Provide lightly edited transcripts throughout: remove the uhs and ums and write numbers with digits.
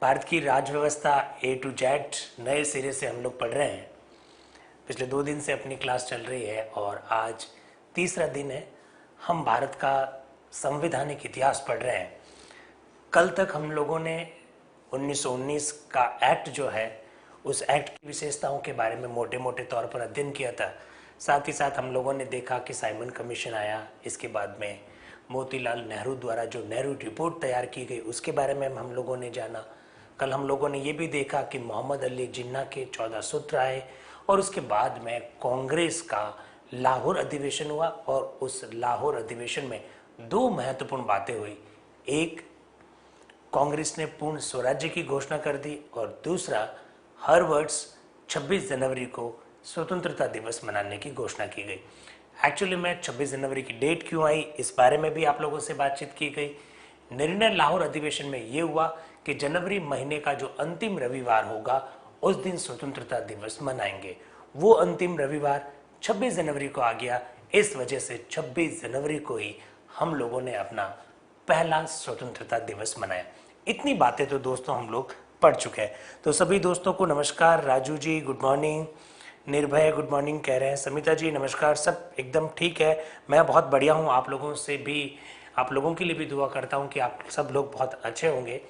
भारत की राज व्यवस्था ए to Z नए सिरे से हम लोग पढ़ रहे हैं। पिछले 2 दिन से अपनी क्लास चल रही है और आज तीसरा दिन है। हम भारत का संवैधानिक इतिहास पढ़ रहे हैं। कल तक हम लोगों ने 1919 का एक्ट जो है उस एक्ट की विशेषताओं के बारे में मोटे मोटे तौर पर अध्ययन किया था। साथ ही साथ हम लोगों ने देखा कि साइमन कमीशन आया, इसके बाद में मोतीलाल नेहरू द्वारा जो नेहरू रिपोर्ट तैयार की गई उसके बारे में हम लोगों ने जाना। कल हम लोगों ने ये भी देखा कि मोहम्मद अली जिन्ना के 14 सूत्र आए और उसके बाद में कांग्रेस का लाहौर अधिवेशन हुआ और उस लाहौर अधिवेशन में 2 महत्वपूर्ण बातें हुई। एक, कांग्रेस ने पूर्ण स्वराज्य की घोषणा कर दी और दूसरा, हर वर्ष 26 जनवरी को स्वतंत्रता दिवस मनाने की घोषणा की गई। एक्चुअली में 26 जनवरी की डेट क्यों आई, इस बारे में भी आप लोगों से बातचीत की गई। निर्णय लाहौर अधिवेशन में यह हुआ कि जनवरी महीने का जो अंतिम रविवार होगा उस दिन स्वतंत्रता दिवस मनाएंगे। वो अंतिम रविवार 26 जनवरी को आ गया। इस वजह से 26 जनवरी को ही हम लोगों ने अपना पहला स्वतंत्रता दिवस मनाया। इतनी बातें तो दोस्तों हम लोग पढ़ चुके हैं। तो सभी दोस्तों को नमस्कार। राजू जी गुड मॉर्निंग, निर्भय गुड मॉर्निंग कह रहे हैं, समिता जी नमस्कार। सब एकदम ठीक है, मैं बहुत बढ़िया हूँ। आप लोगों से भी, आप लोगों के लिए भी दुआ करता हूँ कि आप सब लोग बहुत अच्छे होंगे।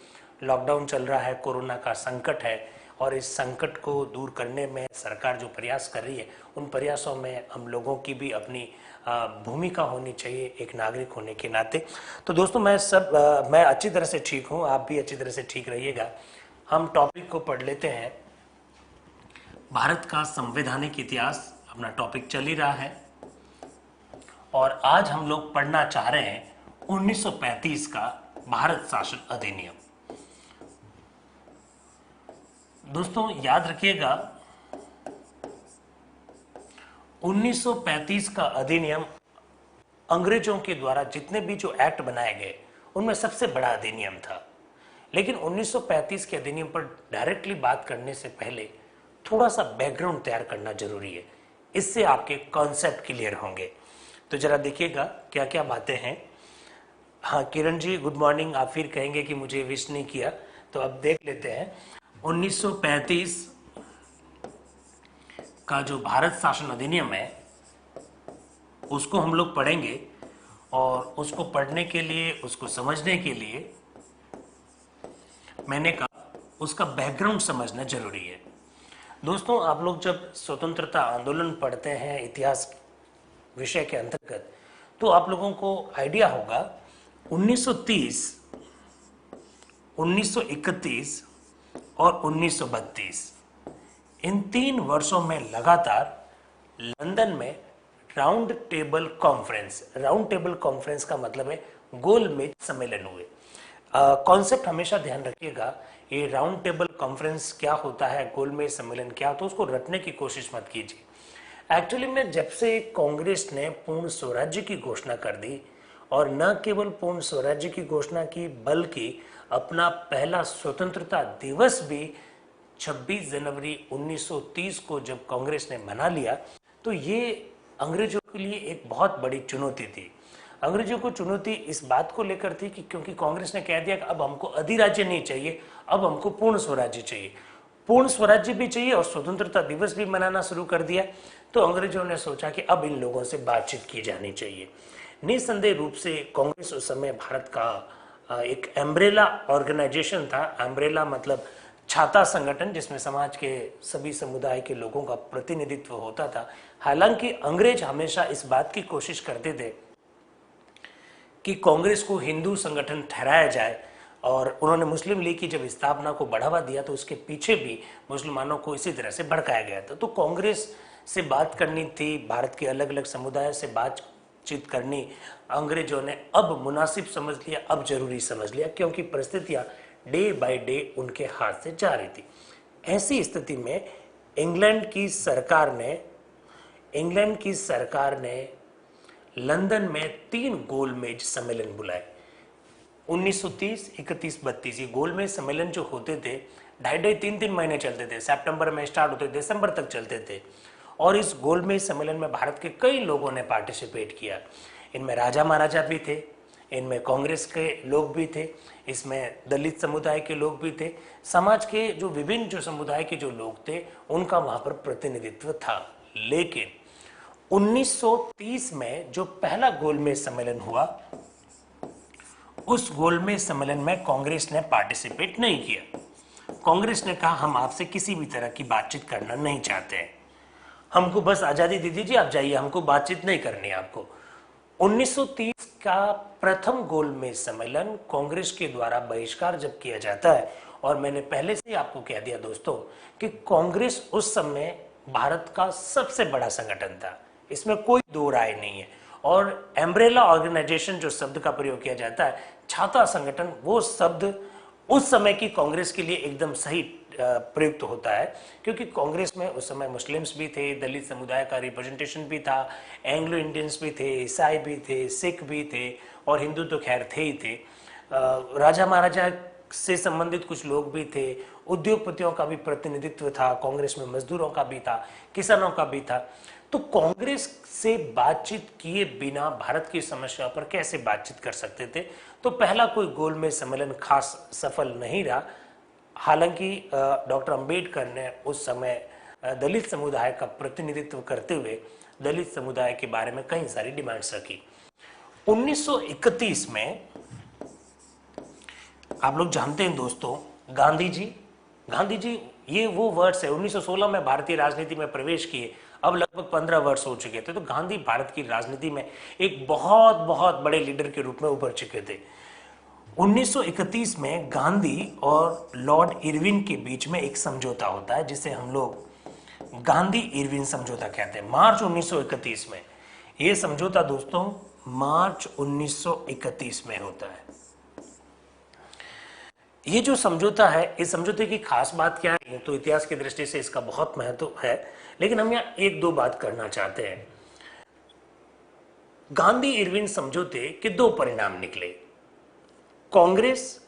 लॉकडाउन चल रहा है, कोरोना का संकट है और इस संकट को दूर करने में सरकार जो प्रयास कर रही है उन प्रयासों में हम लोगों की भी अपनी भूमिका होनी चाहिए एक नागरिक होने के नाते। तो दोस्तों मैं अच्छी तरह से ठीक हूँ, आप भी अच्छी तरह से ठीक रहिएगा। हम टॉपिक को पढ़ लेते हैं। भारत का संवैधानिक इतिहास अपना टॉपिक चल ही रहा है और आज हम लोग पढ़ना चाह रहे हैं 1935 का भारत शासन अधिनियम। दोस्तों याद रखिएगा, 1935 का अधिनियम अंग्रेजों के द्वारा जितने भी जो एक्ट बनाए गए उनमें सबसे बड़ा अधिनियम था। लेकिन 1935 के अधिनियम पर डायरेक्टली बात करने से पहले थोड़ा सा बैकग्राउंड तैयार करना जरूरी है, इससे आपके कॉन्सेप्ट क्लियर होंगे। तो जरा देखिएगा क्या क्या बातें हैं। हाँ किरण जी गुड मॉर्निंग, आप फिर कहेंगे कि मुझे विश नहीं किया, तो अब देख लेते हैं। 1935 का जो भारत शासन अधिनियम है उसको हम लोग पढ़ेंगे और उसको पढ़ने के लिए, उसको समझने के लिए मैंने कहा उसका बैकग्राउंड समझना जरूरी है। दोस्तों आप लोग जब स्वतंत्रता आंदोलन पढ़ते हैं इतिहास विषय के अंतर्गत तो आप लोगों को आइडिया होगा 1930, 1931 और 1932 इन 3 वर्षों में लगातार लंदन में राउंड टेबल कॉन्फ्रेंस का मतलब है गोल मेज सम्मेलन हुए। कॉन्सेप्ट हमेशा ध्यान रखिएगा, ये राउंड टेबल कॉन्फ्रेंस क्या होता है, गोल मेज सम्मेलन क्या, तो उसको रटने की कोशिश मत कीजिए। एक्चुअली में जब से कांग्रेस ने पूर्ण स्वराज्य की घोषणा कर दी और न केवल पूर्ण स्वराज्य की घोषणा की बल्कि अपना पहला स्वतंत्रता दिवस भी 26 जनवरी 1930 को जब कांग्रेस ने मना लिया तो ये अंग्रेजों के लिए एक बहुत बड़ी चुनौती थी। अंग्रेजों को चुनौती इस बात को लेकर थी कि क्योंकि कांग्रेस ने कह दिया कि अब हमको अधिराज्य नहीं चाहिए, अब हमको पूर्ण स्वराज्य चाहिए, पूर्ण स्वराज्य भी चाहिए और स्वतंत्रता दिवस भी मनाना शुरू कर दिया। तो अंग्रेजों ने सोचा कि अब इन लोगों से बातचीत की जानी चाहिए। निसंदेह रूप से कांग्रेस उस समय भारत का एक एम्ब्रेला ऑर्गेनाइजेशन था। एम्ब्रेला मतलब छाता संगठन जिसमें समाज के सभी समुदाय के लोगों का प्रतिनिधित्व होता था। हालांकि अंग्रेज हमेशा इस बात की कोशिश करते थे कि कांग्रेस को हिंदू संगठन ठहराया जाए और उन्होंने मुस्लिम लीग की जब स्थापना को बढ़ावा दिया तो उसके पीछे भी मुसलमानों को इसी तरह से भड़काया गया था। तो कांग्रेस से बात करनी थी, भारत के अलग अलग समुदायों से बातचीत करनी अंग्रेजों ने अब मुनासिब समझ लिया, अब जरूरी समझ लिया, क्योंकि परिस्थितियां डे बाय डे उनके हाथ से जा रही थी। ऐसी स्थिति में इंग्लैंड की सरकार ने लंदन में 3 गोलमेज सम्मेलन बुलाए। 1930, 31, 32 ये गोलमेज सम्मेलन जो होते थे 2.5-3 महीने चलते थे। सितंबर में स्टार्ट होते, दिसंबर तक चलते थे और इस गोलमेज सम्मेलन में भारत के कई लोगों ने पार्टिसिपेट किया। इनमें राजा महाराजा भी थे, इनमें कांग्रेस के लोग भी थे, इसमें दलित समुदाय के लोग भी थे, समाज के जो विभिन्न जो समुदाय के जो लोग थे उनका वहां पर प्रतिनिधित्व था। लेकिन 1930 में जो पहला गोलमेज सम्मेलन हुआ, उस गोलमेज सम्मेलन में कांग्रेस ने पार्टिसिपेट नहीं किया। कांग्रेस ने कहा हम आपसे किसी भी तरह की बातचीत करना नहीं चाहते हैं, हमको बस आजादी दे दीजिए, आप जाइए, हमको बातचीत नहीं करनी है आपको। 1930 का प्रथम गोलमेज सम्मेलन कांग्रेस के द्वारा बहिष्कार जब किया जाता है, और मैंने पहले से ही आपको कह दिया दोस्तों कि कांग्रेस उस समय भारत का सबसे बड़ा संगठन था, इसमें कोई दो राय नहीं है। और एम्ब्रेला ऑर्गेनाइजेशन जो शब्द का प्रयोग किया जाता है, छाता संगठन, वो शब्द उस समय की कांग्रेस के लिए एकदम सही प्रयुक्त होता है, क्योंकि कांग्रेस में उस समय मुस्लिम्स भी थे, दलित समुदाय का रिप्रेजेंटेशन भी था, एंग्लो इंडियंस भी थे, ईसाई भी थे, सिख भी थे, और हिंदू तो खैर थे ही थे। राजा महाराजा से संबंधित कुछ लोग भी थे, उद्योगपतियों का भी प्रतिनिधित्व था, कांग्रेस में मजदूरों का भी था, किसानों का भी था। तो कांग्रेस से बातचीत किए बिना भारत की समस्या पर कैसे बातचीत कर सकते थे? तो पहला कोई गोलमेज सम्मेलन खास सफल नहीं रहा। हालांकि डॉक्टर अंबेडकर ने उस समय दलित समुदाय का प्रतिनिधित्व करते हुए दलित समुदाय के बारे में कई सारी डिमांड्स रखी। 1931 में आप लोग जानते हैं दोस्तों, गांधी जी ये वो वर्ड्स है, 1916 में भारतीय राजनीति में प्रवेश किए, अब लगभग 15 वर्ष हो चुके थे। तो गांधी भारत की राजनीति में एक बहुत बहुत बड़े लीडर के रूप में उभर चुके थे। 1931 में गांधी और लॉर्ड इरविन के बीच में एक समझौता होता है, जिसे हम लोग गांधी इरविन समझौता कहते हैं, मार्च 1931 में। यह समझौता दोस्तों मार्च 1931 में होता है। ये जो समझौता है, इस समझौते की खास बात क्या है? तो इतिहास की दृष्टि से इसका बहुत महत्व है, लेकिन हम यहाँ एक दो बात करना चाहते हैं। गांधी इरविन समझौते के दो परिणाम निकले। कांग्रेस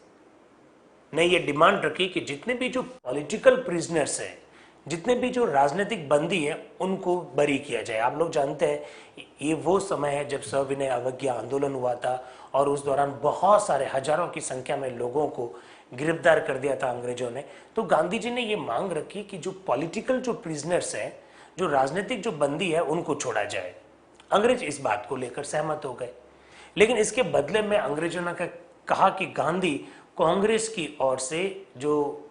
ने यह डिमांड रखी कि जितने भी जो पॉलिटिकल प्रिजनर्स हैं, जितने भी जो राजनीतिक बंदी हैं, उनको बरी किया जाए। आप लोग जानते हैं ये वो समय है जब सविनय अवज्ञा आंदोलन हुआ था, और उस दौरान बहुत सारे हजारों की संख्या में लोगों को गिरफ्तार कर दिया था अंग्रेजों ने। तो गांधी जी ने ये मांग रखी कि जो पॉलिटिकल जो प्रिजनर्स हैं, जो राजनीतिक जो बंदी है, उनको छोड़ा जाए। अंग्रेज इस बात को लेकर सहमत हो गए, लेकिन इसके बदले में अंग्रेजों ने कहा कि गांधी कांग्रेस की ओर से जो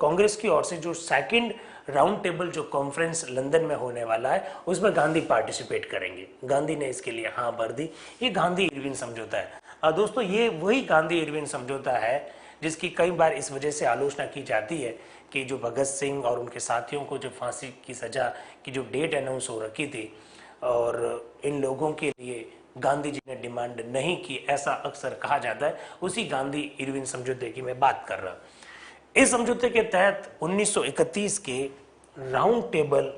कांग्रेस की ओर से जो सेकंड राउंड टेबल जो कॉन्फ्रेंस लंदन में होने वाला है, उसमें गांधी पार्टिसिपेट करेंगे। गांधी ने इसके लिए हाँ भर दी। ये गांधी इरविन समझौता है। दोस्तों ये वही गांधी इरविन समझौता है जिसकी कई बार इस वजह से आलोचना की जाती है कि जो भगत सिंह और उनके साथियों को जो फांसी की सजा की जो डेट अनाउंस हो रखी थी, और इन लोगों के लिए गांधी जी ने डिमांड नहीं की, ऐसा अक्सर कहा जाता है। उसी गांधी इरविन समझौते की मैं बात कर रहा हूं। इस समझौते के तहत 1931 के राउंड टेबल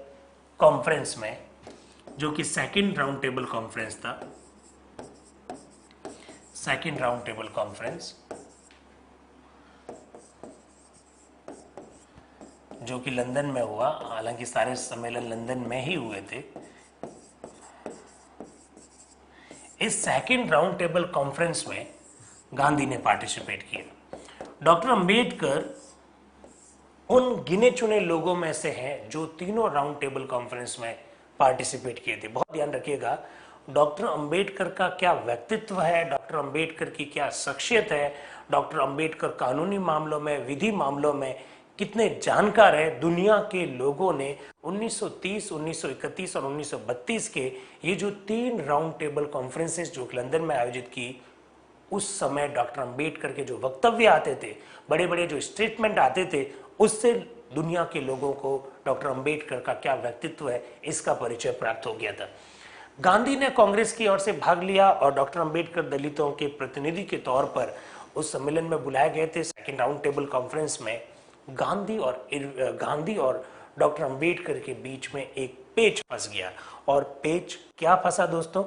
कॉन्फ्रेंस में, जो कि सेकंड राउंड टेबल कॉन्फ्रेंस था, सेकंड राउंड टेबल कॉन्फ्रेंस जो कि लंदन में हुआ, हालांकि सारे सम्मेलन लंदन में ही हुए थे। इस सेकंड राउंड टेबल कॉन्फ्रेंस में गांधी ने पार्टिसिपेट किया। डॉक्टर अंबेडकर उन गिने चुने लोगों में से हैं जो तीनों राउंड टेबल कॉन्फ्रेंस में पार्टिसिपेट किए थे। बहुत ध्यान रखिएगा, डॉक्टर अंबेडकर का क्या व्यक्तित्व है, डॉक्टर अंबेडकर की क्या शख्सियत है, डॉक्टर अंबेडकर कानूनी मामलों में, विधि मामलों में कितने जानकार है, दुनिया के लोगों ने 1930, 1931 और 1932 के ये जो तीन राउंड टेबल कॉन्फ्रेंसेस जो लंदन में आयोजित की, उस समय डॉक्टर अंबेडकर के जो वक्तव्य आते थे, बड़े बड़े जो स्टेटमेंट आते थे, उससे दुनिया के लोगों को डॉक्टर अंबेडकर का क्या व्यक्तित्व है इसका परिचय प्राप्त हो गया था। गांधी ने कांग्रेस की ओर से भाग लिया और डॉक्टर अंबेडकर दलितों के प्रतिनिधि के तौर पर उस सम्मेलन में बुलाए गए थे। सेकंड राउंड टेबल कॉन्फ्रेंस में गांधी और डॉक्टर अंबेडकर के बीच में एक पेच फंस गया। और पेच क्या फंसा दोस्तों?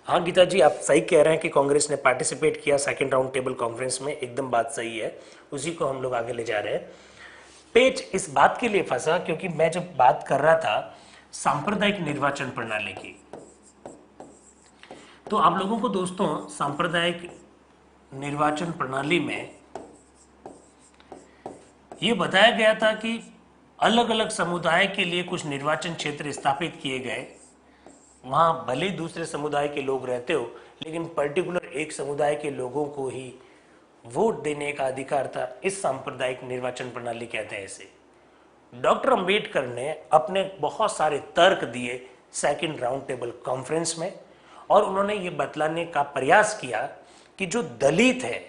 हाँ गीता जी, आप सही कह रहे हैं कि कांग्रेस ने पार्टिसिपेट किया सेकंड राउंड टेबल कॉन्फ्रेंस में, एकदम बात सही है, उसी को हम लोग आगे ले जा रहे हैं। पेच इस बात के लिए फंसा क्योंकि मैं जब बात कर रहा था सांप्रदायिक निर्वाचन प्रणाली की, तो आप लोगों को दोस्तों सांप्रदायिक निर्वाचन प्रणाली में ये बताया गया था कि अलग अलग समुदाय के लिए कुछ निर्वाचन क्षेत्र स्थापित किए गए। वहां भले ही दूसरे समुदाय के लोग रहते हो, लेकिन पर्टिकुलर एक समुदाय के लोगों को ही वोट देने का अधिकार था। इस सांप्रदायिक निर्वाचन प्रणाली कहते हैं इसे। डॉक्टर अंबेडकर ने अपने बहुत सारे तर्क दिए सेकंड राउंड टेबल कॉन्फ्रेंस में, और उन्होंने ये बतलाने का प्रयास किया कि जो दलित है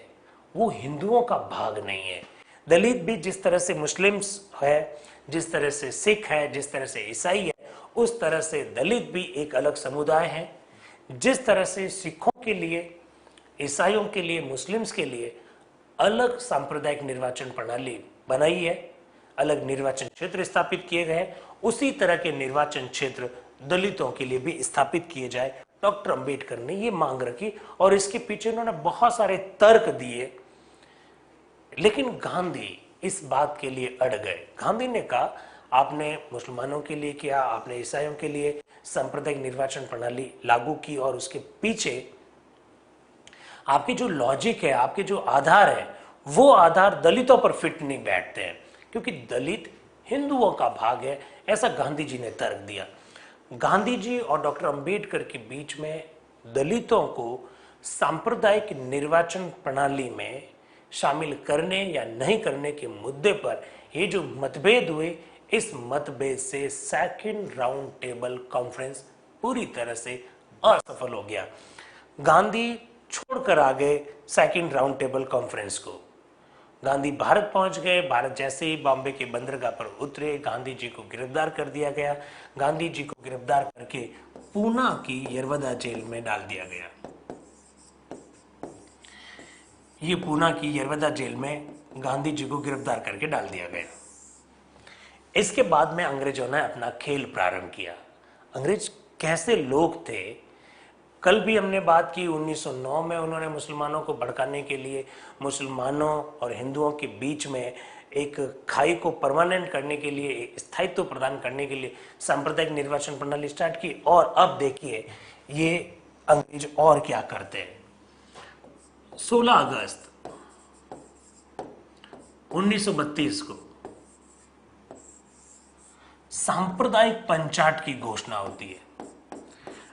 वो हिंदुओं का भाग नहीं है। दलित भी जिस तरह से मुस्लिम्स है, जिस तरह से सिख है, जिस तरह से ईसाई है, उस तरह से दलित भी एक अलग समुदाय है। जिस तरह से सिखों के लिए, ईसाइयों के लिए, मुस्लिम्स के लिए अलग सांप्रदायिक निर्वाचन प्रणाली बनाई है, अलग निर्वाचन क्षेत्र स्थापित किए गए, उसी तरह के निर्वाचन क्षेत्र दलितों के लिए भी स्थापित किए जाए। डॉक्टर अंबेडकर ने ये मांग रखी और इसके पीछे उन्होंने बहुत सारे तर्क दिए, लेकिन गांधी इस बात के लिए अड़ गए। गांधी ने कहा आपने मुसलमानों के लिए किया, आपने ईसाइयों के लिए सांप्रदायिक निर्वाचन प्रणाली लागू की, और उसके पीछे आपके जो लॉजिक है, आपके जो आधार है, वो आधार दलितों पर फिट नहीं बैठते हैं, क्योंकि दलित हिंदुओं का भाग है। ऐसा गांधी जी ने तर्क दिया। गांधी जी और डॉक्टर अंबेडकर के बीच में दलितों को सांप्रदायिक निर्वाचन प्रणाली में शामिल करने या नहीं करने के मुद्दे पर ये जो मतभेद हुए, इस मतभेद से सेकंड राउंड टेबल कॉन्फ्रेंस पूरी तरह से असफल हो गया। गांधी छोड़कर आ गए सेकंड राउंड टेबल कॉन्फ्रेंस को। गांधी भारत पहुंच गए। भारत जैसे ही बॉम्बे के बंदरगाह पर उतरे, गांधी जी को गिरफ्तार कर दिया गया। गांधी जी को गिरफ्तार करके पूना की यरवदा जेल में डाल दिया गया। ये पूना की यरवदा जेल में गांधी जी को गिरफ्तार करके डाल दिया गया। इसके बाद में अंग्रेजों ने अपना खेल प्रारंभ किया। अंग्रेज कैसे लोग थे, कल भी हमने बात की। 1909 में उन्होंने मुसलमानों को भड़काने के लिए मुसलमानों और हिंदुओं के बीच में एक खाई को परमानेंट करने के लिए, एक स्थायित्व प्रदान करने के लिए सांप्रदायिक निर्वाचन प्रणाली स्टार्ट की। और अब देखिए ये अंग्रेज और क्या करते हैं। 16 अगस्त 1932 को सांप्रदायिक पंचायत की घोषणा होती है।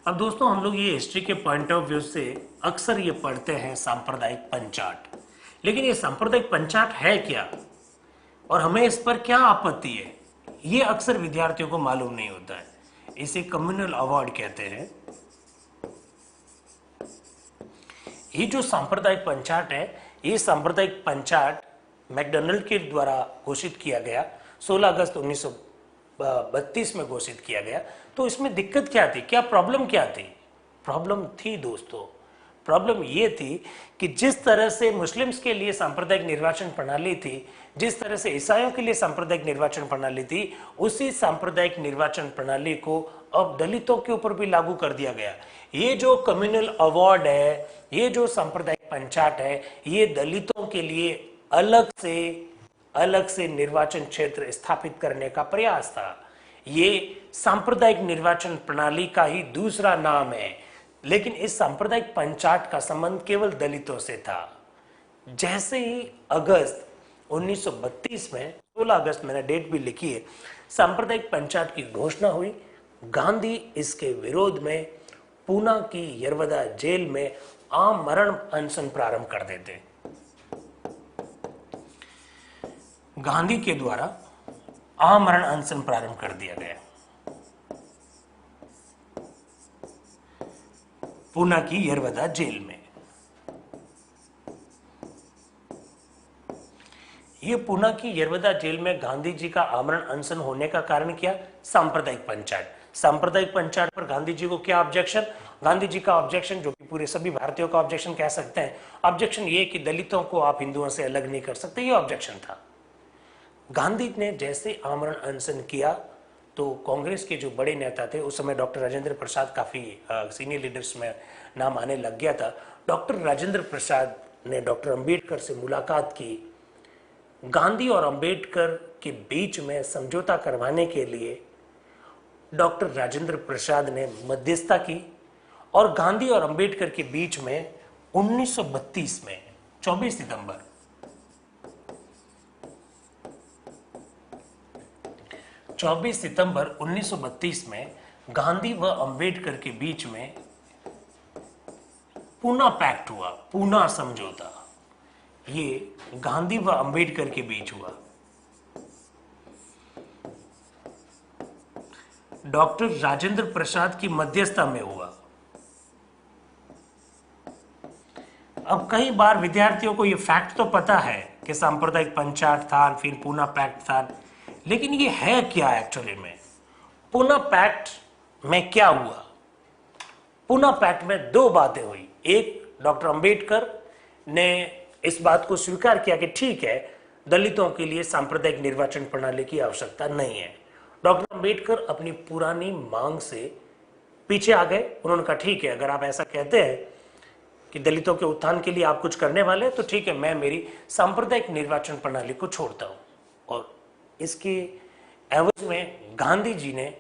अब दोस्तों हम लोग ये हिस्ट्री के पॉइंट ऑफ व्यू से अक्सर ये पढ़ते हैं सांप्रदायिक पंचायत, लेकिन ये सांप्रदायिक पंचायत है क्या और हमें इस पर क्या आपत्ति है, ये अक्सर विद्यार्थियों को मालूम नहीं होता है। इसे कम्युनल अवार्ड कहते हैं। ये जो सांप्रदायिक पंचायत है, ये सांप्रदायिक पंचायत मैकडोनाल्ड के द्वारा घोषित किया गया, 16 अगस्त 1932 में घोषित किया गया। तो इसमें दिक्कत क्या थी, क्या प्रॉब्लम क्या थी? प्रॉब्लम थी दोस्तों, प्रॉब्लम ये थी कि जिस तरह से मुस्लिम्स के लिए सांप्रदायिक निर्वाचन प्रणाली थी, जिस तरह से ईसाइयों के लिए सांप्रदायिक निर्वाचन प्रणाली थी, उसी सांप्रदायिक निर्वाचन प्रणाली को अब दलितों के ऊपर भी लागू कर दिया गया। ये जो कम्युनल अवार्ड है, ये जो सांप्रदायिक पंचायत है, ये दलितों के लिए अलग से निर्वाचन क्षेत्र स्थापित करने का प्रयास था। ये सांप्रदायिक निर्वाचन प्रणाली का ही दूसरा नाम है, लेकिन इस सांप्रदायिक पंचायत का संबंध केवल दलितों से था। जैसे ही अगस्त 1932 में, 16 अगस्त मैंने डेट भी लिखी है, सांप्रदायिक पंचायत की घोषणा हुई, गांधी इसके विरोध में पूना की यरवदा जेल में आमरण अनशन प्रारंभ कर देते। गांधी के द्वारा आमरण अनशन प्रारंभ कर दिया गया पूना की यरवदा जेल में। ये पूना की यरवदा जेल में गांधी जी का आमरण अनशन होने का कारण क्या? सांप्रदायिक पंचायत। सांप्रदायिक पंचायत पर गांधी जी को क्या ऑब्जेक्शन? गांधी जी का ऑब्जेक्शन, जो कि पूरे सभी भारतीयों का ऑब्जेक्शन कह सकते हैं, ऑब्जेक्शन ये कि दलितों को आप हिंदुओं से अलग नहीं कर सकते, ये ऑब्जेक्शन था। गांधी ने जैसे आमरण अनशन किया तो कांग्रेस के जो बड़े नेता थे, उस समय डॉक्टर राजेंद्र प्रसाद काफ़ी सीनियर लीडर्स में नाम आने लग गया था। डॉक्टर राजेंद्र प्रसाद ने डॉक्टर अंबेडकर से मुलाकात की। गांधी और अंबेडकर के बीच में समझौता करवाने के लिए डॉक्टर राजेंद्र प्रसाद ने मध्यस्थता की और गांधी और अंबेडकर के बीच में 1932 में 24 सितंबर 1932 में गांधी व अंबेडकर के बीच में पूना पैक्ट हुआ, पूना समझौता। ये गांधी व अंबेडकर के बीच हुआ। डॉक्टर राजेंद्र प्रसाद की मध्यस्थता में हुआ। अब कई बार विद्यार्थियों को यह फैक्ट तो पता है कि सांप्रदायिक पंचायत था, फिर पूना पैक्ट था, लेकिन ये है क्या एक्चुअली में? पूना पैक्ट में क्या हुआ? पूना पैक्ट में दो बातें हुई। एक, डॉक्टर अंबेडकर ने इस बात को स्वीकार किया कि ठीक है, दलितों के लिए सांप्रदायिक निर्वाचन प्रणाली की आवश्यकता नहीं है। डॉक्टर अंबेडकर अपनी पुरानी मांग से पीछे आ गए। उन्होंने कहा ठीक है, अगर आप ऐसा कहते हैं कि दलितों के उत्थान के लिए आप कुछ करने वाले हैं तो ठीक है, मैं मेरी सांप्रदायिक निर्वाचन प्रणाली को छोड़ता हूं। और इसके एवज में गांधी जी ने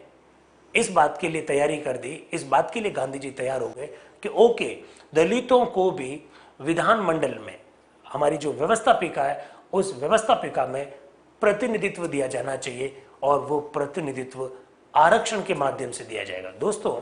इस बात के लिए तैयारी कर दी। इस बात के लिए गांधी जी तैयार हो गए कि ओके, दलितों को भी विधानमंडल में, हमारी जो व्यवस्थापिका है उस व्यवस्थापिका में प्रतिनिधित्व दिया जाना चाहिए, और वो प्रतिनिधित्व आरक्षण के माध्यम से दिया जाएगा। दोस्तों,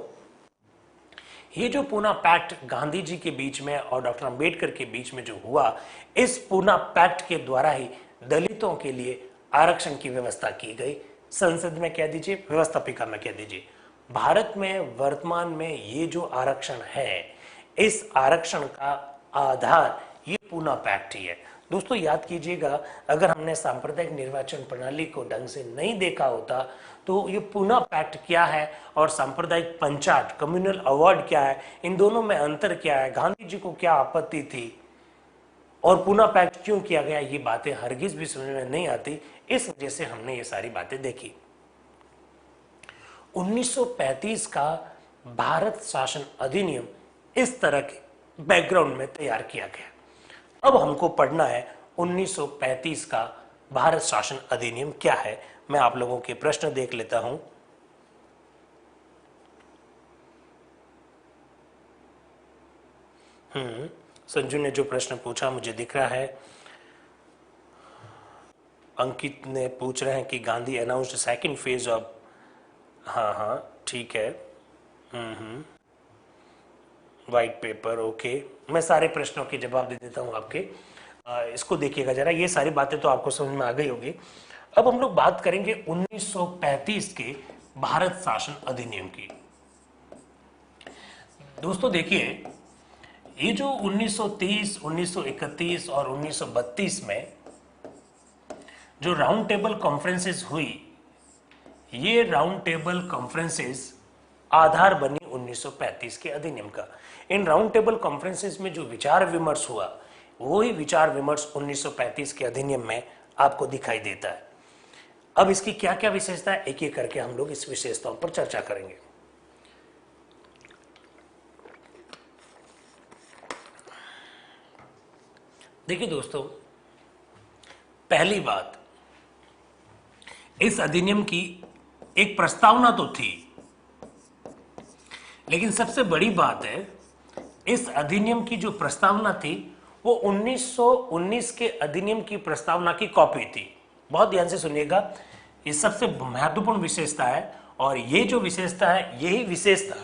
ये जो पूना पैक्ट गांधी जी के बीच में और डॉक्टर अंबेडकर के बीच में जो हुआ, इस पूना पैक्ट के द्वारा ही दलितों के लिए आरक्षण की व्यवस्था की गई। संसद में कह दीजिए, व्यवस्थापिका में कह दीजिए। भारत में वर्तमान में ये जो आरक्षण है, इस आरक्षण का आधार ये पूना पैक्ट ही है। दोस्तों याद कीजिएगा, अगर हमने सांप्रदायिक निर्वाचन प्रणाली को ढंग से नहीं देखा होता तो ये पूना पैक्ट क्या है और सांप्रदायिक पंचायत, कम्युनल अवार्ड क्या है, इन दोनों में अंतर क्या है, गांधी जी को क्या आपत्ति थी और पूना पैक्ट क्यों किया गया, ये बातें हरगिज भी समझ में नहीं आती। इस वजह से हमने ये सारी बातें देखी। 1935 का भारत शासन अधिनियम इस तरह के बैकग्राउंड में तैयार किया गया। अब हमको पढ़ना है 1935 का भारत शासन अधिनियम क्या है। मैं आप लोगों के प्रश्न देख लेता हूं। संजू ने जो प्रश्न पूछा मुझे दिख रहा है। अंकित ने पूछ रहे हैं कि Gandhi announced second phase of, हाँ ठीक है, व्हाइट पेपर, ओके। मैं सारे प्रश्नों के जवाब दे देता हूं आपके। इसको देखिएगा जरा, ये सारी बातें तो आपको समझ में आ गई होगी। अब हम लोग बात करेंगे 1935 के भारत शासन अधिनियम की। दोस्तों देखिए, ये जो 1930, 1931 और 1932 में जो राउंड टेबल कॉन्फ्रेंसेस हुई, ये राउंड टेबल कॉन्फ्रेंसेस आधार बनी 1935 के अधिनियम का। इन राउंड टेबल कॉन्फ्रेंसेस में जो विचार विमर्श हुआ, वही विचार विमर्श 1935 के अधिनियम में आपको दिखाई देता है। अब इसकी क्या क्या विशेषता है, एक एक करके हम लोग इस विशेषताओं पर चर्चा करेंगे। देखिए दोस्तों, पहली बात, इस अधिनियम की एक प्रस्तावना तो थी, लेकिन सबसे बड़ी बात है, इस अधिनियम की जो प्रस्तावना थी वो 1919 के अधिनियम की प्रस्तावना की कॉपी थी। बहुत ध्यान से सुनिएगा, ये सबसे महत्वपूर्ण विशेषता है, और ये जो विशेषता है, यही विशेषता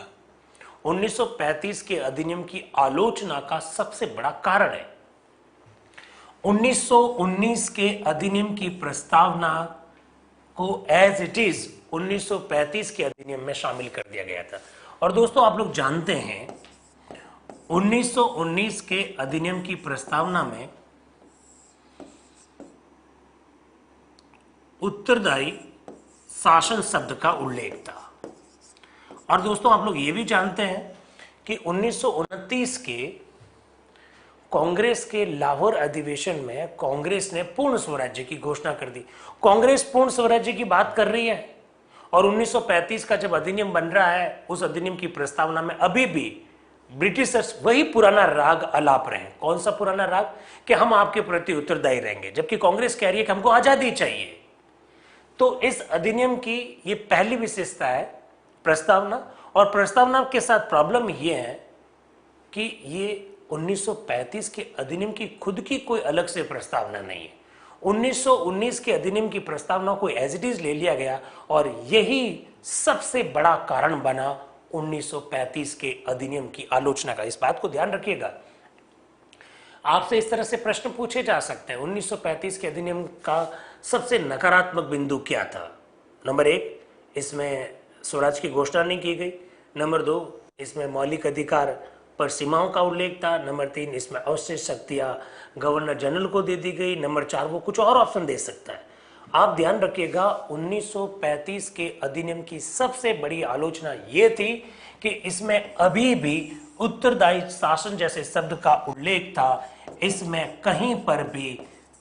1935 के अधिनियम की आलोचना का सबसे बड़ा कारण है। 1919 के अधिनियम की प्रस्तावना को एज इट इज 1935 के अधिनियम में शामिल कर दिया गया था। और दोस्तों आप लोग जानते हैं, 1919 के अधिनियम की प्रस्तावना में उत्तरदायी शासन शब्द का उल्लेख था। और दोस्तों आप लोग ये भी जानते हैं कि 1929 के कांग्रेस के लाहौर अधिवेशन में कांग्रेस ने पूर्ण स्वराज्य की घोषणा कर दी। कांग्रेस पूर्ण स्वराज्य की बात कर रही है, और 1935 का जब अधिनियम बन रहा है, उस अधिनियम की प्रस्तावना में अभी भी ब्रिटिशर्स वही पुराना राग अलाप रहे हैं। कौन सा पुराना राग? कि हम आपके प्रति उत्तरदायी रहेंगे, जबकि कांग्रेस कह रही है कि हमको आजादी चाहिए। तो इस अधिनियम की ये पहली विशेषता है, प्रस्तावना। और प्रस्तावना के साथ प्रॉब्लम ये है कि ये 1935 के अधिनियम की खुद की कोई अलग से प्रस्तावना नहीं है। 1919 के अधिनियम की प्रस्तावना को एज इट इज ले लिया गया और यही सबसे बड़ा कारण बना 1935 के अधिनियम की आलोचना का। इस बात को ध्यान रखिएगा। आपसे इस तरह से प्रश्न पूछे जा सकते हैं, 1935 के अधिनियम का सबसे नकारात्मक बिंदु क्या था? नंबर 1, इसमें स्वराज की घोषणा नहीं की गई। नंबर 2, इसमें मौलिक अधिकार पर सीमाओं का उल्लेख था। नंबर 3, इसमें अवशेष शक्तियां गवर्नर जनरल को दे दी गई। नंबर 4, वो कुछ और ऑप्शन दे सकता है। आप ध्यान रखिएगा, 1935 के अधिनियम की सबसे बड़ी आलोचना ये थी कि इसमें अभी भी उत्तरदायी शासन जैसे शब्द का उल्लेख था, इसमें कहीं पर भी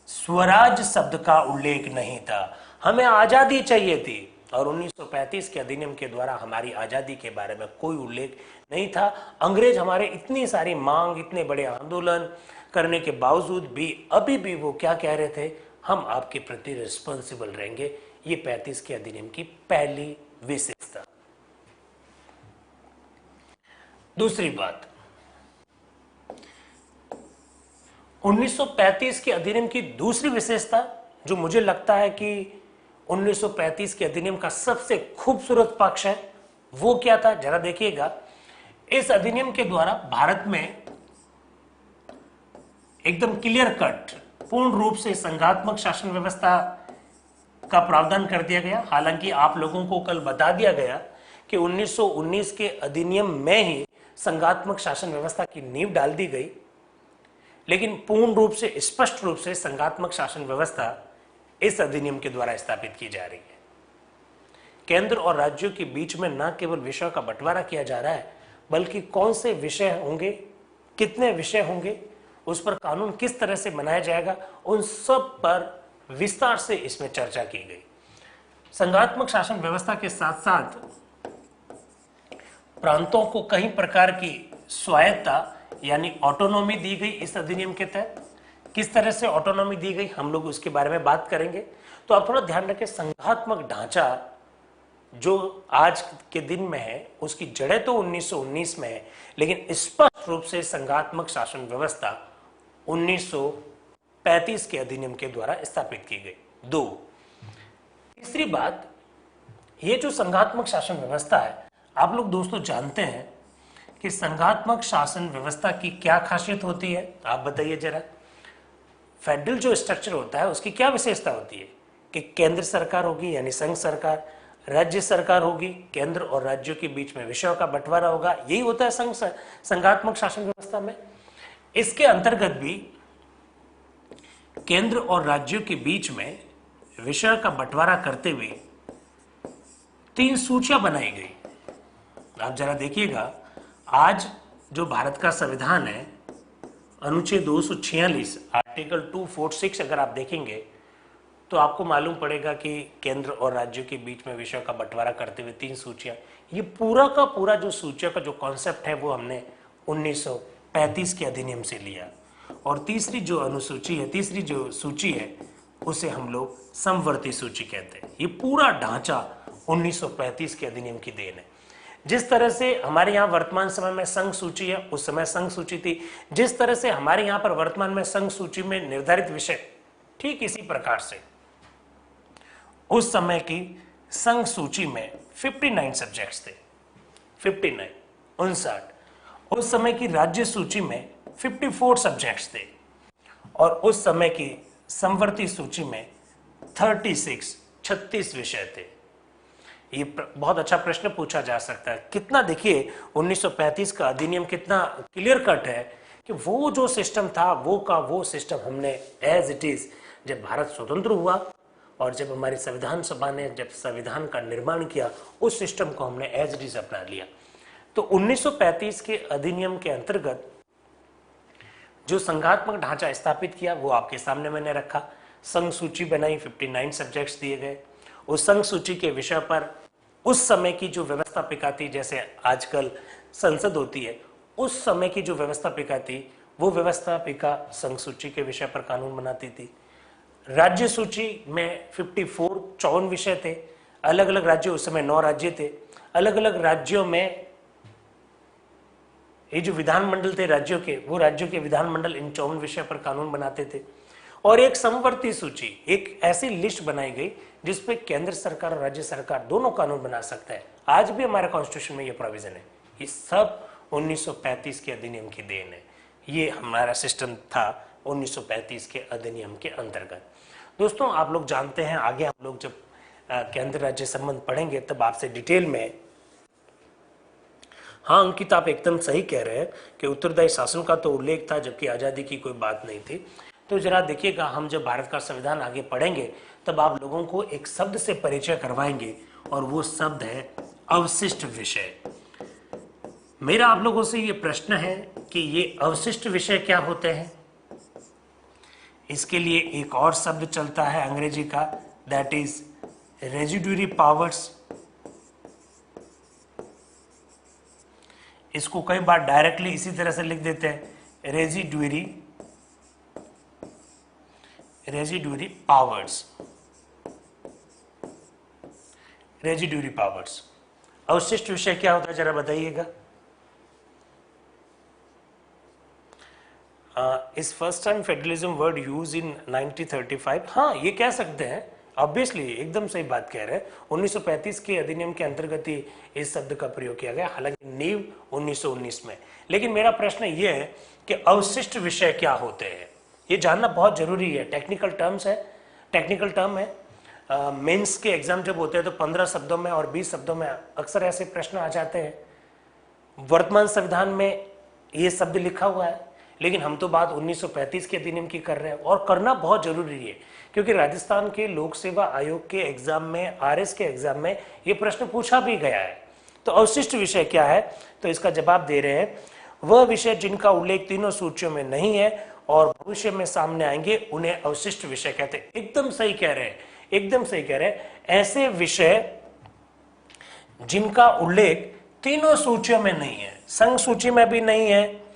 स्वराज शब्द का उल्लेख नहीं था। हमें आजादी चाहिए थी और 1935 के अधिनियम के द्वारा हमारी आजादी के बारे में कोई उल्लेख नहीं था। अंग्रेज हमारे इतनी सारी मांग, इतने बड़े आंदोलन करने के बावजूद भी अभी भी वो क्या कह रहे थे, हम आपके प्रति रिस्पॉन्सिबल रहेंगे। ये 35 के अधिनियम की पहली विशेषता। दूसरी बात, 1935 के अधिनियम की दूसरी विशेषता जो मुझे लगता है कि 1935 के अधिनियम का सबसे खूबसूरत पक्ष है, वो क्या था? जरा देखिएगा। इस अधिनियम के द्वारा भारत में एकदम क्लियर कट, पूर्ण रूप से संघात्मक शासन व्यवस्था का प्रावधान कर दिया गया। हालांकि आप लोगों को कल बता दिया गया कि 1919 के अधिनियम में ही संघात्मक शासन व्यवस्था की नींव डाल दी गई, लेकिन पूर्ण रूप से, स्पष्ट रूप से संघात्मक शासन व्यवस्था इस अधिनियम के द्वारा स्थापित की जा रही है। केंद्र और राज्यों के बीच में न केवल विषयों का बंटवारा किया जा रहा है, बल्कि कौन से विषय होंगे, कितने विषय होंगे, उस पर कानून किस तरह से बनाया जाएगा, उन सब पर विस्तार से इसमें चर्चा की गई। संघात्मक शासन व्यवस्था के साथ साथ प्रांतों को कई प्रकार की स्वायत्तता यानी ऑटोनॉमी दी गई इस अधिनियम के तहत। किस तरह से ऑटोनॉमी दी गई, हम लोग उसके बारे में बात करेंगे। तो आप थोड़ा ध्यान रखें, संघात्मक ढांचा जो आज के दिन में है उसकी जड़ें तो 1919 में है, लेकिन स्पष्ट रूप से संघात्मक शासन व्यवस्था 1935 के अधिनियम के द्वारा स्थापित की गई। 2, तीसरी बात, ये जो संघात्मक शासन व्यवस्था है, आप लोग दोस्तों जानते हैं कि संघात्मक शासन व्यवस्था की क्या खासियत होती है? आप बताइए जरा। फेडरल जो स्ट्रक्चर होता है उसकी क्या विशेषता होती है कि केंद्र सरकार होगी यानी संघ सरकार, राज्य सरकार होगी, केंद्र और राज्यों के बीच में विषयों का बंटवारा होगा। यही होता है संघात्मक शासन व्यवस्था में। इसके अंतर्गत भी केंद्र और राज्यों के बीच में विषयों का बंटवारा करते हुए 3 सूचियां बनाई गई। आप जरा देखिएगा, आज जो भारत का संविधान है, अनुच्छेद 246 आर्टिकल 246 अगर आप देखेंगे तो आपको मालूम पड़ेगा कि केंद्र और राज्यों के बीच में विषयों का बंटवारा करते हुए 3 सूचियां, ये पूरा का पूरा जो सूचियों का जो कॉन्सेप्ट है वो हमने 1935 के अधिनियम से लिया। और तीसरी जो अनुसूची है, तीसरी जो सूची है, उसे हम लोग समवर्ती सूची कहते हैं। ये पूरा ढांचा 1935 के अधिनियम की देन है। जिस तरह से हमारे यहाँ वर्तमान समय में संघ सूची है, उस समय संघ सूची थी। जिस तरह से हमारे यहाँ पर वर्तमान में संघ सूची में निर्धारित विषय, ठीक इसी प्रकार से उस समय की संघ सूची में 59 सब्जेक्ट्स थे, 59, 59। उस समय की राज्य सूची में 54 सब्जेक्ट्स थे और उस समय की समवर्ती सूची में 36 विषय थे। ये बहुत अच्छा प्रश्न पूछा जा सकता है। कितना, देखिए 1935 का अधिनियम कितना क्लियर कट है कि वो जो सिस्टम था वो का वो सिस्टम हमने एज इट इज, जब भारत स्वतंत्र हुआ और जब हमारी संविधान सभा ने जब संविधान का निर्माण किया, उस सिस्टम को हमने एज इट इज अपना लिया। तो 1935 के अधिनियम के अंतर्गत जो संघात्मक ढांचा स्थापित किया वो आपके सामने मैंने रखा। संघ सूची बनाई, 59 सब्जेक्ट्स दिए गए। उस संघ सूची के विषय पर उस समय की जो व्यवस्थापिका थी, जैसे आजकल संसद होती है, उस समय की जो व्यवस्थापिका थी वो व्यवस्थापिका संघ सूची के विषय पर कानून बनाती थी। राज्य सूची में 54 विषय थे। अलग अलग राज्य, उस समय 9 राज्य थे, अलग अलग राज्यों में ये जो विधानमंडल थे राज्यों के, वो राज्यों के विधानमंडल इन 54 विषय पर कानून बनाते थे। और एक समवर्ती सूची, एक ऐसी लिस्ट बनाई गई जिसपे केंद्र सरकार और राज्य सरकार दोनों कानून बना सकता है। आज भी हमारे कॉन्स्टिट्यूशन में ये प्रोविजन है। ये सब 1935 के अधिनियम की देन है। ये हमारा सिस्टम था 1935 के अधिनियम के अंतर्गत। दोस्तों, आप लोग जानते हैं, आगे हम लोग जब केंद्र राज्य संबंध पढ़ेंगे तब आपसे डिटेल में। हाँ अंकित, आप एकदम सही कह रहे हैं कि उत्तरदायी शासन का तो उल्लेख था, जबकि आज़ादी की कोई बात नहीं थी। तो जरा देखिएगा, हम जब भारत का संविधान आगे पढ़ेंगे तब आप लोगों को एक शब्द से परिचय करवाएंगे, और वो शब्द है अवशिष्ट विषय। मेरा आप लोगों से ये प्रश्न है कि ये अवशिष्ट विषय क्या होते हैं। इसके लिए एक और शब्द चलता है अंग्रेजी का, दैट इज रेजिड्यूरी पावर्स। इसको कई बार डायरेक्टली इसी तरह से लिख देते हैं, रेजिड्यूरी पावर्स। Residuary powers. अवशिष्ट विषय क्या होता है, जरा बताइएगा। इस first time federalism word use in 1935। हाँ, ये कह सकते हैं, ऑब्वियसली एकदम सही बात कह रहे हैं। 1935 के अधिनियम के अंतर्गत ही इस शब्द का प्रयोग किया गया, हालांकि नींव 1919 में। लेकिन मेरा प्रश्न ये है कि अवशिष्ट विषय क्या होते हैं, ये जानना बहुत जरूरी है। टेक्निकल टर्म है। मेंस के एग्जाम जब होते हैं तो 15 शब्दों में और 20 शब्दों में अक्सर ऐसे प्रश्न आ जाते हैं। वर्तमान संविधान में ये शब्द लिखा हुआ है, लेकिन हम तो बात 1935 के अधिनियम की कर रहे हैं, और करना बहुत जरूरी है, क्योंकि राजस्थान के लोक सेवा आयोग के एग्जाम में, आरएस के एग्जाम में ये प्रश्न पूछा भी गया है। तो अवशिष्ट विषय क्या है, तो इसका जवाब दे रहे हैं, वह विषय जिनका उल्लेख तीनों सूचियों में नहीं है और भविष्य में सामने आएंगे, उन्हें अवशिष्ट विषय कहते हैं। एकदम सही कह रहे हैं, एकदम सही कह रहे हैं। ऐसे विषय जिनका उल्लेख तीनों सूचियों में नहीं है, संघ सूची में भी नहीं है,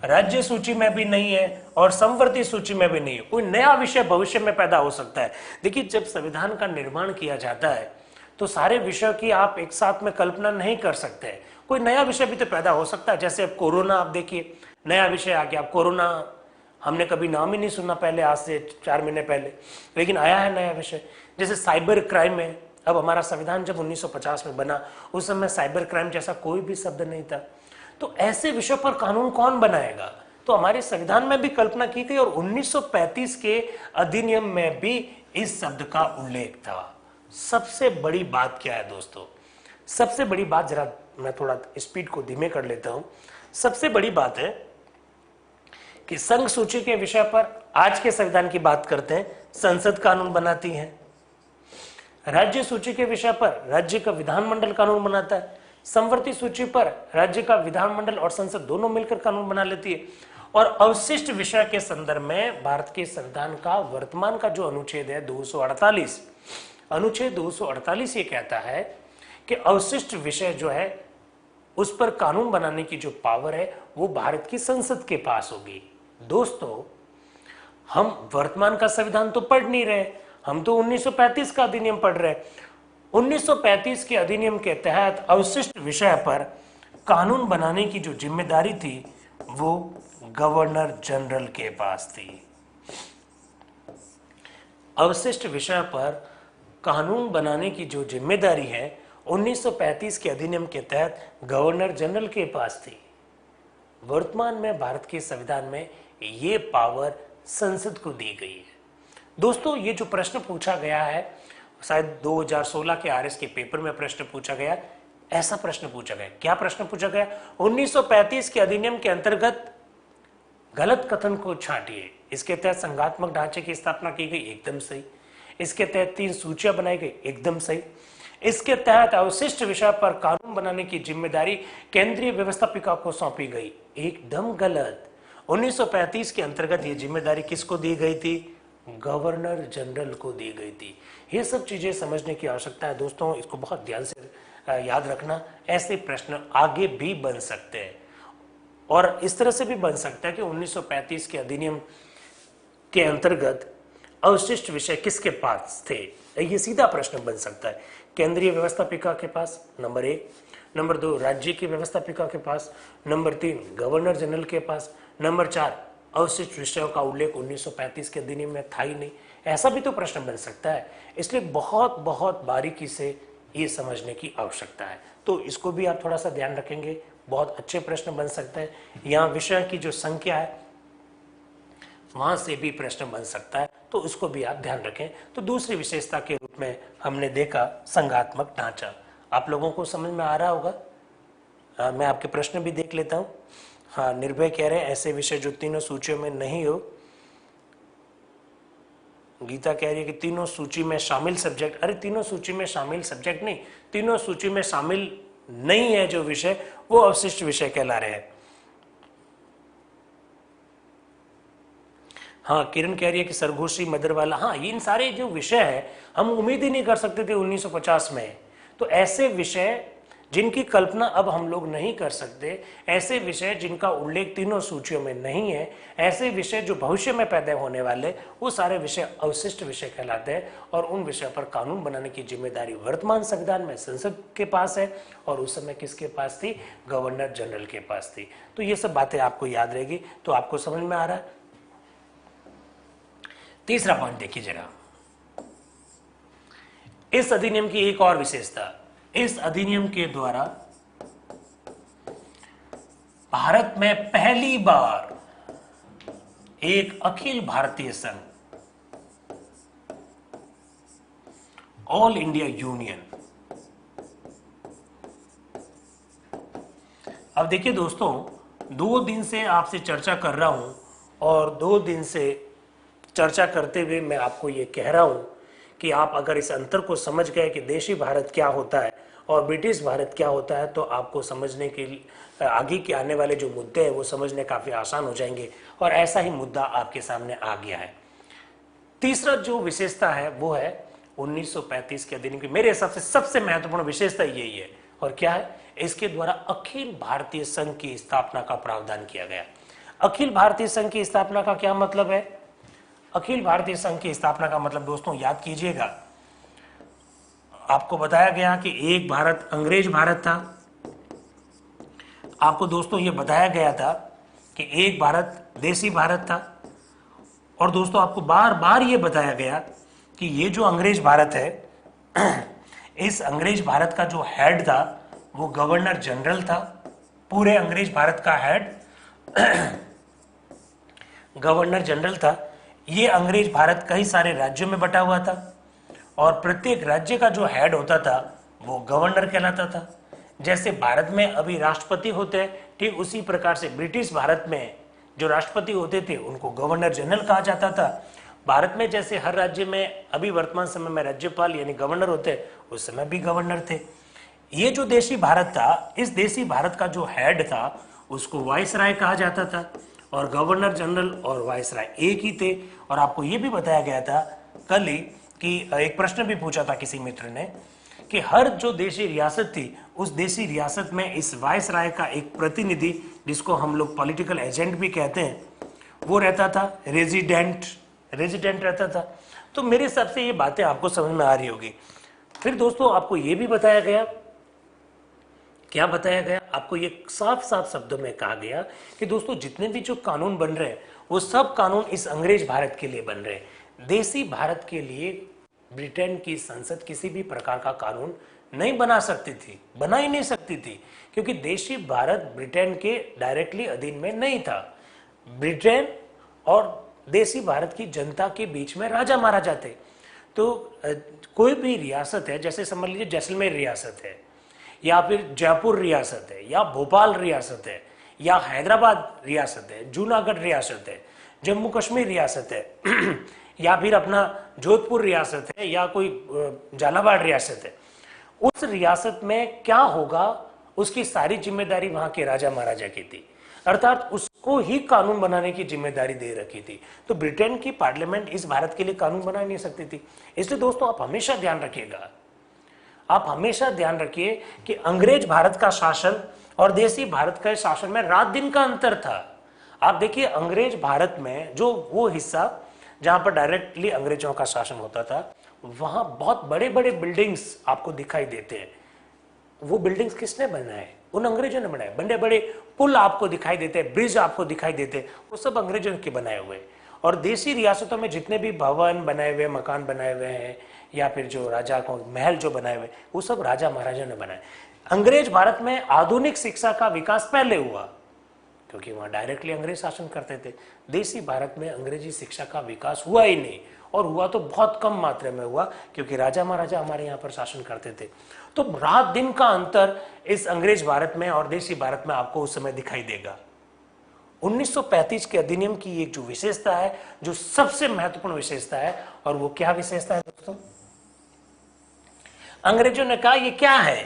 राज्य सूची में भी नहीं है, और समवर्ती सूची में भी नहीं है। कोई नया विषय भविष्य में पैदा हो सकता है। देखिए, जब संविधान का निर्माण किया जाता है तो सारे विषयों की आप एक साथ में कल्पना नहीं कर सकते। कोई नया विषय भी तो पैदा हो सकता है। जैसे अब कोरोना, आप देखिए नया विषय आ गया। कोरोना हमने कभी नाम ही नहीं सुना पहले, आज से 4 महीने पहले, लेकिन आया है नया विषय। जैसे साइबर क्राइम है। अब हमारा संविधान जब 1950 में बना, उस समय साइबर क्राइम जैसा कोई भी शब्द नहीं था। तो ऐसे विषयों पर कानून कौन बनाएगा? तो हमारे संविधान में भी कल्पना की गई, और 1935 के अधिनियम में भी इस शब्द का उल्लेख था। सबसे बड़ी बात क्या है दोस्तों? सबसे बड़ी बात, जरा मैं थोड़ा स्पीड को धीमे कर लेता हूं। सबसे बड़ी बात है कि संघ सूची के विषय पर आज के संविधान की बात करते हैं, संसद कानून बनाती है। राज्य सूची के विषय पर राज्य का विधानमंडल कानून बनाता है। समवर्ती सूची पर राज्य का विधानमंडल और संसद दोनों मिलकर कानून बना लेती है। और अवशिष्ट विषय के संदर्भ में भारत के संविधान का वर्तमान का जो अनुच्छेद है 248, अनुच्छेद 248 ये कहता है कि अवशिष्ट विषय जो है उस पर कानून बनाने की जो पावर है वो भारत की संसद के पास होगी। दोस्तों, हम वर्तमान का संविधान तो पढ़ नहीं रहे, हम तो 1935 का अधिनियम पढ़ रहे हैं। 1935 के अधिनियम के तहत अवशिष्ट विषय पर कानून बनाने की जो जिम्मेदारी थी वो गवर्नर जनरल के पास थी। अवशिष्ट विषय पर कानून बनाने की जो जिम्मेदारी है 1935 के अधिनियम के तहत गवर्नर जनरल के पास थी। वर्तमान में भारत के संविधान में ये पावर संसद को दी गई है। दोस्तों, ये जो प्रश्न पूछा गया है, शायद 2016 के आरएस के पेपर में प्रश्न पूछा गया, ऐसा प्रश्न पूछा गया। क्या प्रश्न पूछा गया? 1935 के अधिनियम के अंतर्गत गलत कथन को छांटिए। इसके तहत संघात्मक ढांचे की स्थापना की गई, एकदम सही। इसके तहत 3 सूचियां बनाई गई, एकदम सही। इसके तहत अवशिष्ट विषय पर कानून बनाने की जिम्मेदारी केंद्रीय व्यवस्थापिका को सौंपी गई, एकदम गलत। 1935 के अंतर्गत ये जिम्मेदारी किसको दी गई थी? गवर्नर जनरल को दी गई थी। ये सब चीजें समझने की आवश्यकता है दोस्तों, इसको बहुत ध्यान से याद रखना। ऐसे प्रश्न आगे भी बन सकते हैं, और इस तरह से भी बन सकता है कि 1935 के अधिनियम के अंतर्गत अवशिष्ट विषय किसके पास थे, ये सीधा प्रश्न बन सकता है। केंद्रीय व्यवस्थापिका के पास, नंबर 1। नंबर 2 राज्य की व्यवस्थापिका के पास, नंबर 3 गवर्नर जनरल के पास, नंबर 4 अवशिष्ट विषयों का उल्लेख 1935 के अधिनियम में था ही नहीं। ऐसा भी तो प्रश्न बन सकता है, इसलिए बहुत बहुत बारीकी से ये समझने की आवश्यकता है। तो इसको भी आप थोड़ा सा ध्यान रखेंगे, बहुत अच्छे प्रश्न बन सकते हैं। यहाँ विषय की जो संख्या है वहां से भी प्रश्न बन सकता है, तो उसको भी आप ध्यान रखें। तो दूसरी विशेषता के रूप में हमने देखा संघात्मक ढांचा। आप लोगों को समझ में आ रहा होगा। मैं आपके प्रश्न भी देख लेता हूँ। हाँ, निर्भय कह रहे हैं ऐसे विषय जो तीनों सूचियों में नहीं हो। गीता कह रही है कि तीनों सूची में शामिल सब्जेक्ट, अरे तीनों सूची में शामिल सब्जेक्ट नहीं, तीनों सूची में शामिल नहीं है जो विषय, वो अवशिष्ट विषय कहला रहे हैं। हाँ, किरण कह रही है कि सरघोषी मदरवाला, हाँ, इन सारे जो विषय है हम उम्मीद ही नहीं कर सकते थे 1950 में। तो ऐसे विषय जिनकी कल्पना अब हम लोग नहीं कर सकते, ऐसे विषय जिनका उल्लेख तीनों सूचियों में नहीं है, ऐसे विषय जो भविष्य में पैदा होने वाले, वो सारे विषय अवशिष्ट विषय कहलाते हैं। और उन विषयों पर कानून बनाने की जिम्मेदारी वर्तमान संविधान में संसद के पास है, और उस समय किसके पास थी? गवर्नर जनरल के पास थी। तो ये सब बातें आपको याद रहेगी। तो आपको समझ में आ रहा है। तीसरा पॉइंट देखिए जरा, इस अधिनियम की एक और विशेषता, इस अधिनियम के द्वारा भारत में पहली बार एक अखिल भारतीय संघ, ऑल इंडिया यूनियन। अब देखिए दोस्तों, 2 दिन से आपसे चर्चा कर रहा हूं, और 2 दिन से चर्चा करते हुए मैं आपको ये कह रहा हूं कि आप अगर इस अंतर को समझ गए कि देशी भारत क्या होता है और ब्रिटिश भारत क्या होता है, तो आपको समझने के आगे के आने वाले जो मुद्दे हैं वो समझने काफ़ी आसान हो जाएंगे। और ऐसा ही मुद्दा आपके सामने आ गया है। तीसरा जो विशेषता है वो है 1935 के अधिनियम की। मेरे हिसाब से सबसे महत्वपूर्ण विशेषता यही है। और क्या है? इसके द्वारा अखिल भारतीय संघ की स्थापना का प्रावधान किया गया। अखिल भारतीय संघ की स्थापना का क्या मतलब है? अखिल भारतीय संघ की स्थापना का मतलब दोस्तों याद कीजिएगा, आपको बताया गया कि एक भारत अंग्रेज भारत था। आपको दोस्तों ये बताया गया था कि एक भारत देसी भारत था। और दोस्तों आपको बार बार ये बताया गया कि ये जो अंग्रेज भारत है, इस अंग्रेज भारत का जो हेड था वो गवर्नर जनरल था। पूरे अंग्रेज भारत का हेड गवर्नर जनरल था। ये अंग्रेज भारत कई सारे राज्यों में बटा हुआ था, और प्रत्येक राज्य का जो हेड होता था वो गवर्नर कहलाता था। जैसे भारत में अभी राष्ट्रपति होते हैं, ठीक उसी प्रकार से ब्रिटिश भारत में जो राष्ट्रपति होते थे उनको गवर्नर जनरल कहा जाता था। भारत में जैसे हर राज्य में अभी वर्तमान समय में राज्यपाल यानी गवर्नर होते हैं, उस समय भी गवर्नर थे। ये जो देशी भारत था, इस देशी भारत का जो हेड था उसको वाइसराय कहा जाता था, और गवर्नर जनरल और वाइसराय एक ही थे। और आपको ये भी बताया गया था कल ही कि एक प्रश्न भी पूछा था किसी मित्र ने कि हर जो देशी रियासत थी उस देशी रियासत में इस वाइसराय का एक प्रतिनिधि, जिसको हम लोग पॉलिटिकल एजेंट भी कहते हैं, वो रहता था, रेजिडेंट रहता था। तो मेरे हिसाब से ये बातें आपको समझ में आ रही होगी। फिर दोस्तों आपको ये भी बताया गया, क्या बताया गया? आपको ये साफ साफ शब्दों में कहा गया कि दोस्तों जितने भी जो कानून बन रहे हैं वो सब कानून इस अंग्रेज भारत के लिए बन रहे हैं। देसी भारत के लिए ब्रिटेन की संसद किसी भी प्रकार का कानून नहीं बना सकती थी, बना ही नहीं सकती थी, क्योंकि देशी भारत ब्रिटेन के डायरेक्टली अधीन में नहीं था। ब्रिटेन और देशी भारत की जनता के बीच में राजा महाराजा थे। तो कोई भी रियासत है, जैसे समझ लीजिए जैसलमेर रियासत है, या फिर जयपुर रियासत है, या भोपाल रियासत है, या हैदराबाद रियासत है, जूनागढ़ रियासत है, जम्मू कश्मीर रियासत है या फिर अपना जोधपुर रियासत है, या कोई झालावाड़ रियासत है। उस रियासत में क्या होगा उसकी सारी जिम्मेदारी वहां के राजा महाराजा की थी, अर्थात उसको ही कानून बनाने की जिम्मेदारी दे रखी थी। तो ब्रिटेन की पार्लियामेंट इस भारत के लिए कानून बना नहीं सकती थी। इसलिए दोस्तों आप हमेशा ध्यान रखिएगा, आप हमेशा ध्यान रखिए कि अंग्रेज भारत का शासन और देसी भारत के शासन में रात दिन का अंतर था। आप देखिए अंग्रेज भारत में जो वो हिस्सा जहां पर डायरेक्टली अंग्रेजों का शासन होता था, वहां बहुत बड़े बड़े बिल्डिंग्स आपको दिखाई देते हैं। वो बिल्डिंग्स किसने बनाए? उन अंग्रेजों ने बनाए। बड़े बड़े पुल आपको दिखाई देते हैं, ब्रिज आपको दिखाई देते हैं, वो सब अंग्रेजों के बनाए हुए। और देसी रियासतों में जितने भी भवन बनाए हुए, मकान बनाए हुए हैं, या फिर जो राजा को महल जो बनाए हुए, वो सब राजा महाराजा ने बनाए। अंग्रेज भारत में आधुनिक शिक्षा का विकास पहले हुआ, क्योंकि वहां डायरेक्टली अंग्रेज शासन करते थे। देसी भारत में अंग्रेजी शिक्षा का विकास हुआ ही नहीं, और हुआ तो बहुत कम मात्रा में हुआ, क्योंकि राजा महाराजा हमारे यहाँ पर शासन करते थे। तो रात दिन का अंतर इस अंग्रेज भारत में और देसी भारत में आपको उस समय दिखाई देगा। 1935 के अधिनियम की एक जो विशेषता है, जो सबसे महत्वपूर्ण विशेषता है, और वो क्या विशेषता है दोस्तों? अंग्रेजों ने कहा ये क्या है,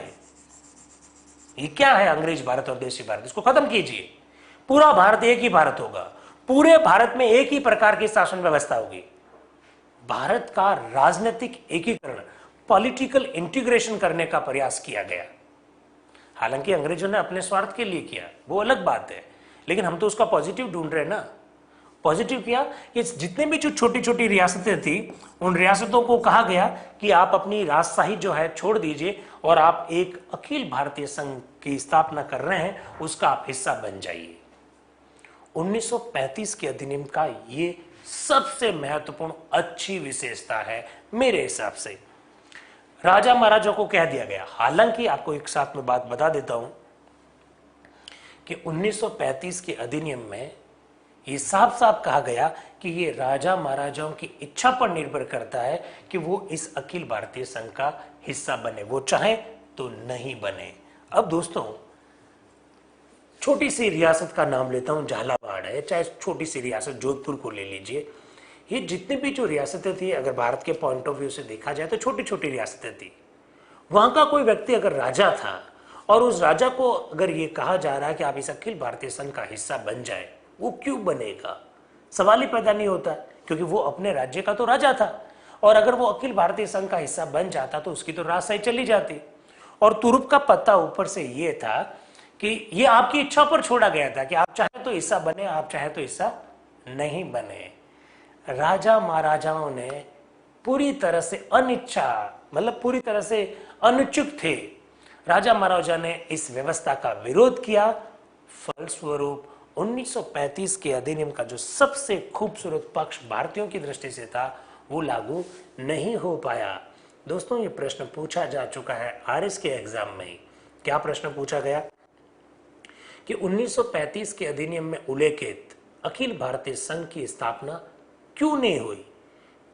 ये क्या है अंग्रेज भारत और देसी भारत, इसको खत्म कीजिए। पूरा भारत एक ही भारत होगा, पूरे भारत में एक ही प्रकार की शासन व्यवस्था होगी। भारत का राजनीतिक एकीकरण, पॉलिटिकल इंटीग्रेशन करने का प्रयास किया गया। हालांकि अंग्रेजों ने अपने स्वार्थ के लिए किया, वो अलग बात है, लेकिन हम तो उसका पॉजिटिव ढूंढ रहे हैं ना। पॉजिटिव क्या कि जितने भी जो छोटी छोटी रियासतें थी, उन रियासतों को कहा गया कि आप अपनी राजशाही जो है छोड़ दीजिए, और आप एक अखिल भारतीय संघ की स्थापना कर रहे हैं, उसका आप हिस्सा बन जाइए। 1935 के अधिनियम का ये सबसे महत्वपूर्ण अच्छी विशेषता है मेरे हिसाब से। राजा महाराजा को कह दिया गया, हालांकि आपको एक साथ में बात बता देता हूं कि 1935 के अधिनियम में ये साफ साफ कहा गया कि ये राजा महाराजाओं की इच्छा पर निर्भर करता है कि वो इस अखिल भारतीय संघ का हिस्सा बने, वो चाहे तो नहीं बने। अब दोस्तों, छोटी सी रियासत का नाम लेता हूं, झालावाड़ है, चाहे छोटी सी रियासत जोधपुर को ले लीजिए। ये जितनी भी जो रियासतें थी, अगर भारत के पॉइंट ऑफ व्यू से देखा जाए तो छोटी छोटी रियासतें थी। वहां का कोई व्यक्ति अगर राजा था, और उस राजा को अगर ये कहा जा रहा है कि आप इस अखिल भारतीय संघ का हिस्सा बन जाए, वो क्यों बनेगा? सवाल ही पैदा नहीं होता, क्योंकि वो अपने राज्य का तो राजा था, और अगर वो अखिल भारतीय संघ का हिस्सा बन जाता तो उसकी तो राजशाही चली जाती। और तुरुप का पत्ता ऊपर से ये था कि ये आपकी इच्छा पर छोड़ा गया था कि आप चाहे तो हिस्सा बने, आप चाहे तो हिस्सा नहीं बने। राजा महाराजाओं ने पूरी तरह से अनिच्छा, मतलब पूरी तरह से अनुचुक थे। राजा महाराजा ने इस व्यवस्था का विरोध किया। फलस्वरूप 1935 के अधिनियम का जो सबसे खूबसूरत पक्ष भारतीयों की दृष्टि से था, वो लागू नहीं हो पाया। दोस्तों, ये प्रश्न पूछा जा चुका है आरएस के एग्जाम में ही। क्या प्रश्न पूछा गया कि 1935 के अधिनियम में उल्लेखित अखिल भारतीय संघ की स्थापना क्यों नहीं हुई?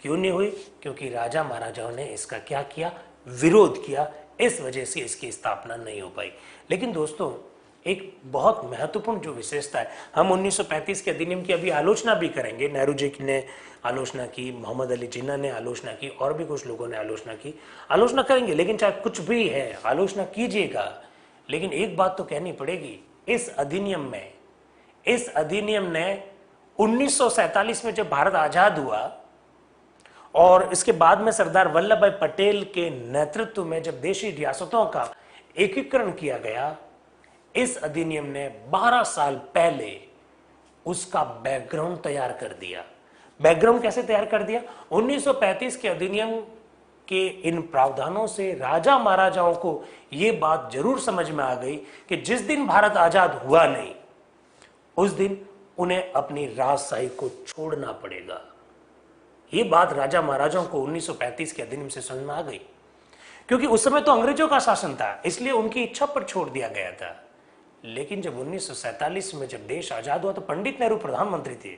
क्यों नहीं हुई? क्योंकि राजा महाराजाओं ने इसका क्या किया? विरोध किया। इस वजह से इसकी स्थापना नहीं हो पाई। लेकिन दोस्तों, एक बहुत महत्वपूर्ण जो विशेषता है, हम 1935 के अधिनियम की अभी आलोचना भी करेंगे। नेहरू जी ने आलोचना की, मोहम्मद अली जिन्ना ने आलोचना की, और भी कुछ लोगों ने आलोचना की। आलोचना करेंगे, लेकिन चाहे कुछ भी है, आलोचना कीजिएगा, लेकिन एक बात तो कहनी पड़ेगी, इस अधिनियम ने 1947 में जब भारत आजाद हुआ, और इसके बाद में सरदार वल्लभ भाई पटेल के नेतृत्व में जब देशी रियासतों का एकीकरण किया गया, इस अधिनियम ने 12 साल पहले उसका बैकग्राउंड तैयार कर दिया। बैकग्राउंड कैसे तैयार कर दिया? 1935 के अधिनियम के इन प्रावधानों से राजा महाराजाओं को यह बात जरूर समझ में आ गई कि जिस दिन भारत आजाद हुआ नहीं, उस दिन उन्हें अपनी राजशाही को छोड़ना पड़ेगा। ये बात राजा महाराजाओं को 1935 के अधिनियम से समझ में आ गई, क्योंकि उस समय तो अंग्रेजों का शासन था, इसलिए उनकी इच्छा पर छोड़ दिया गया था। लेकिन जब 1947 में जब देश आजाद हुआ, तो पंडित नेहरू प्रधानमंत्री थे,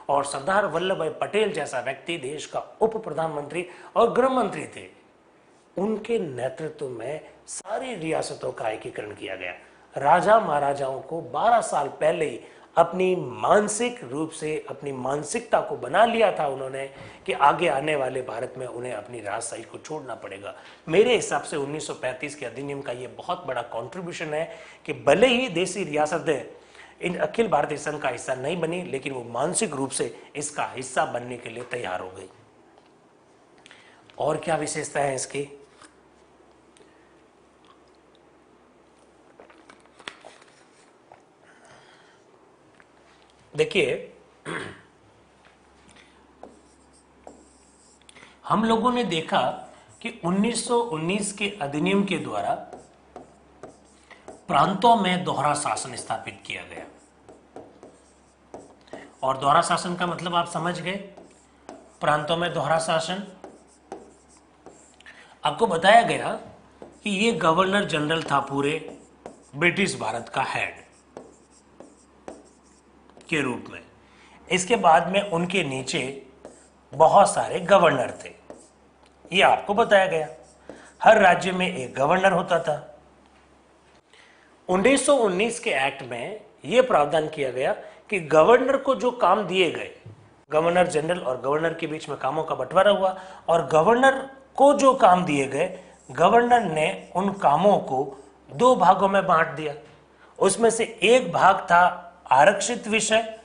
और सरदार वल्लभ भाई पटेल जैसा व्यक्ति देश का उप प्रधानमंत्री और गृह मंत्री थे। उनके नेतृत्व में सारी रियासतों का एकीकरण किया गया। राजा महाराजाओं को 12 साल पहले ही अपनी मानसिक रूप से अपनी मानसिकता को बना लिया था उन्होंने कि आगे आने वाले भारत में उन्हें अपनी राजशाही को छोड़ना पड़ेगा। मेरे हिसाब से 1935 के अधिनियम का यह बहुत बड़ा कंट्रीब्यूशन है कि भले ही देसी रियासतें इन अखिल भारतीय संघ का हिस्सा नहीं बनी, लेकिन वो मानसिक रूप से इसका हिस्सा बनने के लिए तैयार हो गई। और क्या विशेषता है इसकी? देखिए, हम लोगों ने देखा कि 1919 के अधिनियम के द्वारा प्रांतों में दोहरा शासन स्थापित किया गया। और दोहरा शासन का मतलब आप समझ गए, प्रांतों में दोहरा शासन। आपको बताया गया कि ये गवर्नर जनरल था पूरे ब्रिटिश भारत का हेड के रूप में। इसके बाद में उनके नीचे बहुत सारे गवर्नर थे, ये आपको बताया गया। हर राज्य में एक गवर्नर होता था। 1919 के एक्ट में यह प्रावधान किया गया कि गवर्नर को जो काम दिए गए, गवर्नर जनरल और गवर्नर के बीच में कामों का बंटवारा हुआ, और गवर्नर को जो काम दिए गए, गवर्नर ने उन कामों को दो भागों में बांट दिया। उसमें से एक भाग था आरक्षित विषय,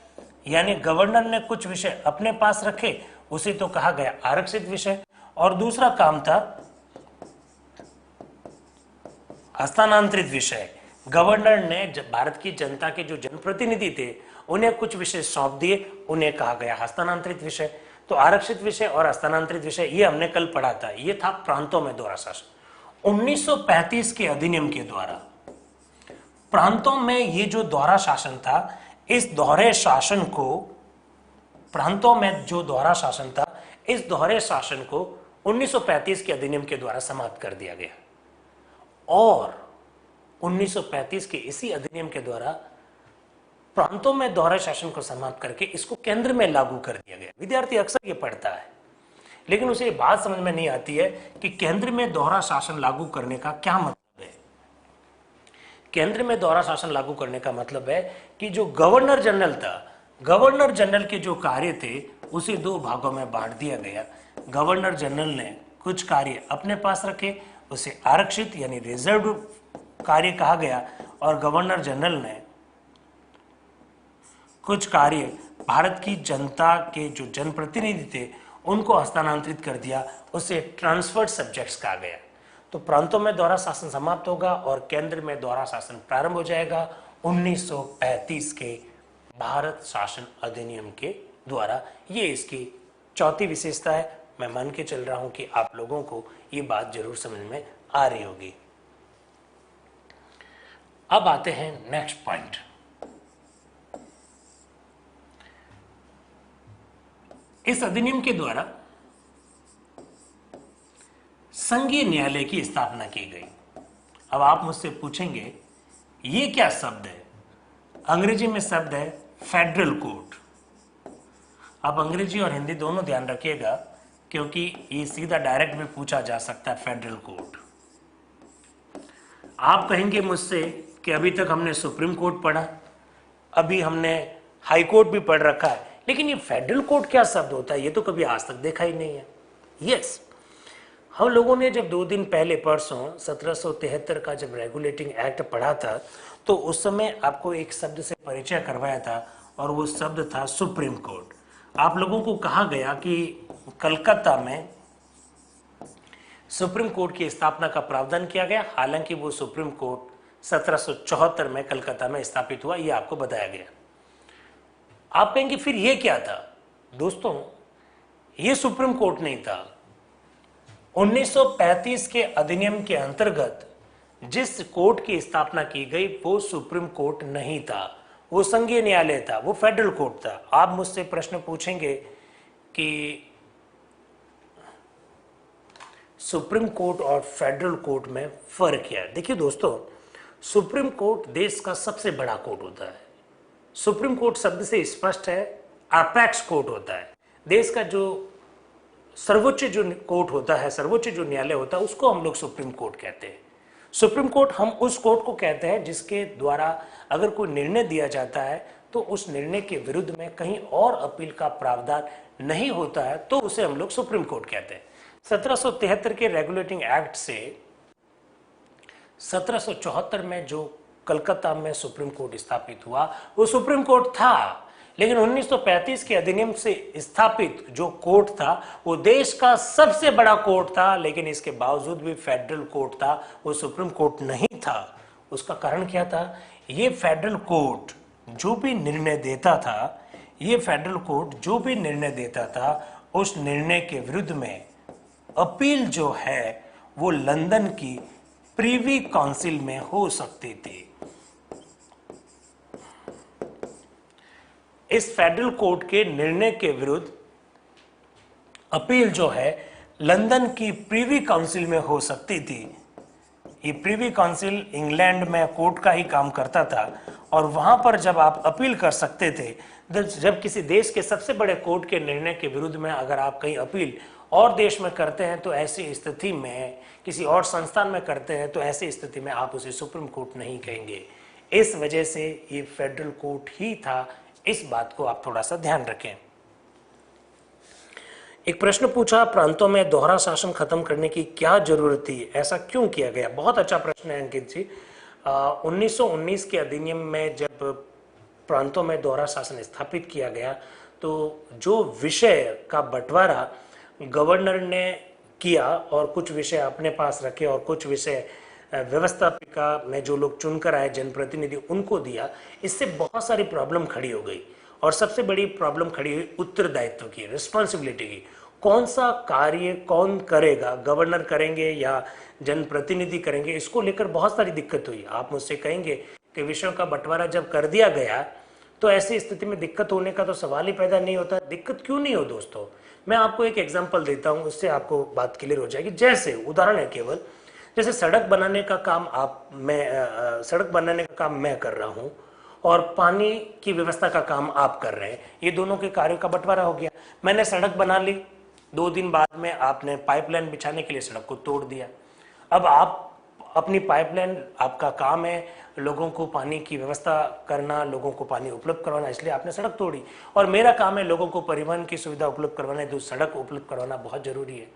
यानी गवर्नर ने कुछ विषय अपने पास रखे, उसे तो कहा गया आरक्षित विषय। और दूसरा काम था हस्तांतरित विषय। गवर्नर ने भारत की जनता के जो जनप्रतिनिधि थे उन्हें कुछ विषय सौंप दिए, उन्हें कहा गया हस्तांतरित विषय। तो आरक्षित विषय और हस्तांतरित विषय ये हमने कल पढ़ा था, ये था प्रांतों में दोहरा शासन। 1935 के अधिनियम के द्वारा प्रांतों में ये जो दोहरा शासन था, इस दोहरे शासन को, प्रांतों में जो दोहरा शासन था, इस दोहरे शासन को 1935 के अधिनियम के द्वारा समाप्त कर दिया गया। और 1935 के इसी अधिनियम के द्वारा प्रांतों में दोहरे शासन को समाप्त करके इसको केंद्र में लागू कर दिया गया। विद्यार्थी अक्सर ये पढ़ता है, लेकिन उसे ये बात समझ में नहीं आती है कि केंद्र में दोहरा शासन लागू करने का क्या मतलब है। केंद्र में दोहरा शासन लागू करने का मतलब है कि जो गवर्नर जनरल था, गवर्नर जनरल के जो कार्य थे उसे दो भागों में बांट दिया गया। गवर्नर जनरल ने कुछ कार्य अपने पास रखे, उसे आरक्षित यानी रिजर्व कार्य कहा गया, और गवर्नर जनरल ने कुछ कार्य भारत की जनता के जो जनप्रतिनिधि थे उनको हस्तांतरित कर दिया, उसे ट्रांसफर्ड सब्जेक्ट्स कहा गया। तो प्रांतों में दोहरा शासन समाप्त होगा और केंद्र में दोहरा शासन प्रारंभ हो जाएगा 1935 के भारत शासन अधिनियम के द्वारा। ये इसकी चौथी विशेषता है। मैं मान के चल रहा हूं कि आप लोगों को ये बात जरूर समझ में आ रही होगी। अब आते हैं नेक्स्ट पॉइंट। इस अधिनियम के द्वारा संघीय न्यायालय की स्थापना की गई। अब आप मुझसे पूछेंगे ये क्या शब्द है? अंग्रेजी में शब्द है फेडरल कोर्ट। आप अंग्रेजी और हिंदी दोनों ध्यान रखिएगा, क्योंकि ये सीधा डायरेक्ट भी पूछा जा सकता है फेडरल कोर्ट। आप कहेंगे मुझसे कि अभी तक हमने सुप्रीम कोर्ट पढ़ा, अभी हमने हाई कोर्ट भी पढ़ रखा है, लेकिन ये फेडरल कोर्ट क्या शब्द होता है, ये तो कभी आज तक देखा ही नहीं है। यस, हम लोगों ने जब 2 दिन पहले परसों 1773 का जब रेगुलेटिंग एक्ट पढ़ा था, तो उस समय आपको एक शब्द से परिचय करवाया था, और वो शब्द था सुप्रीम कोर्ट। आप लोगों को कहा गया कि कलकत्ता में सुप्रीम कोर्ट की स्थापना का प्रावधान किया गया। हालांकि वो सुप्रीम कोर्ट 1774 में कलकत्ता में स्थापित हुआ, ये आपको बताया गया। आप कहेंगे फिर ये क्या था? दोस्तों, ये सुप्रीम कोर्ट नहीं था। 1935 के अधिनियम के अंतर्गत जिस कोर्ट की स्थापना की गई वो सुप्रीम कोर्ट नहीं था, वो संघीय न्यायालय था, वो फेडरल कोर्ट था। आप मुझसे प्रश्न पूछेंगे कि सुप्रीम कोर्ट और फेडरल कोर्ट में फर्क क्या है? देखिए दोस्तों, सुप्रीम कोर्ट देश का सबसे बड़ा कोर्ट होता है। सुप्रीम कोर्ट शब्द से स्पष्ट है, अपेक्स कोर्ट होता है। देश का जो सर्वोच्च जो कोर्ट होता है, सर्वोच्च जो न्यायालय होता है, उसको हम लोग सुप्रीम कोर्ट कहते हैं। सुप्रीम कोर्ट हम उस कोर्ट को कहते हैं जिसके द्वारा अगर कोई निर्णय दिया जाता है तो उस निर्णय के विरुद्ध में कहीं और अपील का प्रावधान नहीं होता है, तो उसे हम लोग सुप्रीम कोर्ट कहते हैं। 1773 के रेगुलेटिंग एक्ट से 1774 में जो कलकत्ता में सुप्रीम कोर्ट स्थापित हुआ, वो सुप्रीम कोर्ट था, लेकिन 1935 के अधिनियम से स्थापित जो कोर्ट था वो देश का सबसे बड़ा कोर्ट था, लेकिन इसके बावजूद भी फेडरल कोर्ट था, वो सुप्रीम कोर्ट नहीं था। उसका कारण क्या था? ये फेडरल कोर्ट जो भी निर्णय देता था, ये फेडरल कोर्ट जो भी निर्णय देता था, उस निर्णय के विरुद्ध में अपील जो है वो लंदन की प्रीवी काउंसिल में हो सकती थी। इस फेडरल कोर्ट के निर्णय के विरुद्ध अपील जो है लंदन की प्रीवी काउंसिल में हो सकती थी। ये प्रीवी काउंसिल इंग्लैंड में कोर्ट का ही काम करता था और वहां पर जब आप अपील कर सकते थे, जब किसी देश के सबसे बड़े कोर्ट के निर्णय के विरुद्ध में अगर आप कहीं अपील और देश में करते हैं तो ऐसी स्थिति में, किसी और संस्थान में करते हैं तो ऐसी स्थिति में आप उसे सुप्रीम कोर्ट नहीं कहेंगे। इस वजह से ये फेडरल कोर्ट ही था। इस बात को आप थोड़ा सा ध्यान रखें। एक प्रश्न पूछा, प्रांतों में दोहरा शासन खत्म करने की क्या जरूरत थी, ऐसा क्यों किया गया? बहुत अच्छा प्रश्न है अंकित जी। 1919 के अधिनियम में जब प्रांतों में दोहरा शासन स्थापित किया गया तो जो विषय का बंटवारा गवर्नर ने किया और कुछ विषय अपने पास रखे और कुछ विषय व्यवस्थापिका में जो लोग चुनकर आए जनप्रतिनिधि उनको दिया, इससे बहुत सारी प्रॉब्लम खड़ी हो गई। और सबसे बड़ी प्रॉब्लम खड़ी हुई उत्तरदायित्व की, रिस्पॉन्सिबिलिटी की। कौन सा कार्य कौन करेगा, गवर्नर करेंगे या जनप्रतिनिधि करेंगे, इसको लेकर बहुत सारी दिक्कत हुई। आप मुझसे कहेंगे कि विषयों का बंटवारा जब कर दिया गया तो ऐसी स्थिति में दिक्कत होने का तो सवाल ही पैदा नहीं होता। दिक्कत क्यों नहीं हो दोस्तों? मैं आपको एक एग्जाम्पल देता हूं, उससे आपको बात क्लियर हो जाएगी। जैसे उदाहरण है केवल, जैसे सड़क बनाने का काम सड़क बनाने का काम मैं कर रहा हूं और पानी की व्यवस्था का काम आप कर रहे हैं। ये दोनों के कार्यों का बंटवारा हो गया। मैंने सड़क बना ली, 2 दिन बाद में आपने पाइपलाइन बिछाने के लिए सड़क को तोड़ दिया। अब आप अपनी पाइपलाइन, आपका काम है लोगों को पानी की व्यवस्था करना, लोगों को पानी उपलब्ध करवाना, इसलिए आपने सड़क तोड़ी। और मेरा काम है लोगों को परिवहन की सुविधा उपलब्ध करवाना है, तो सड़क उपलब्ध करवाना बहुत जरूरी है।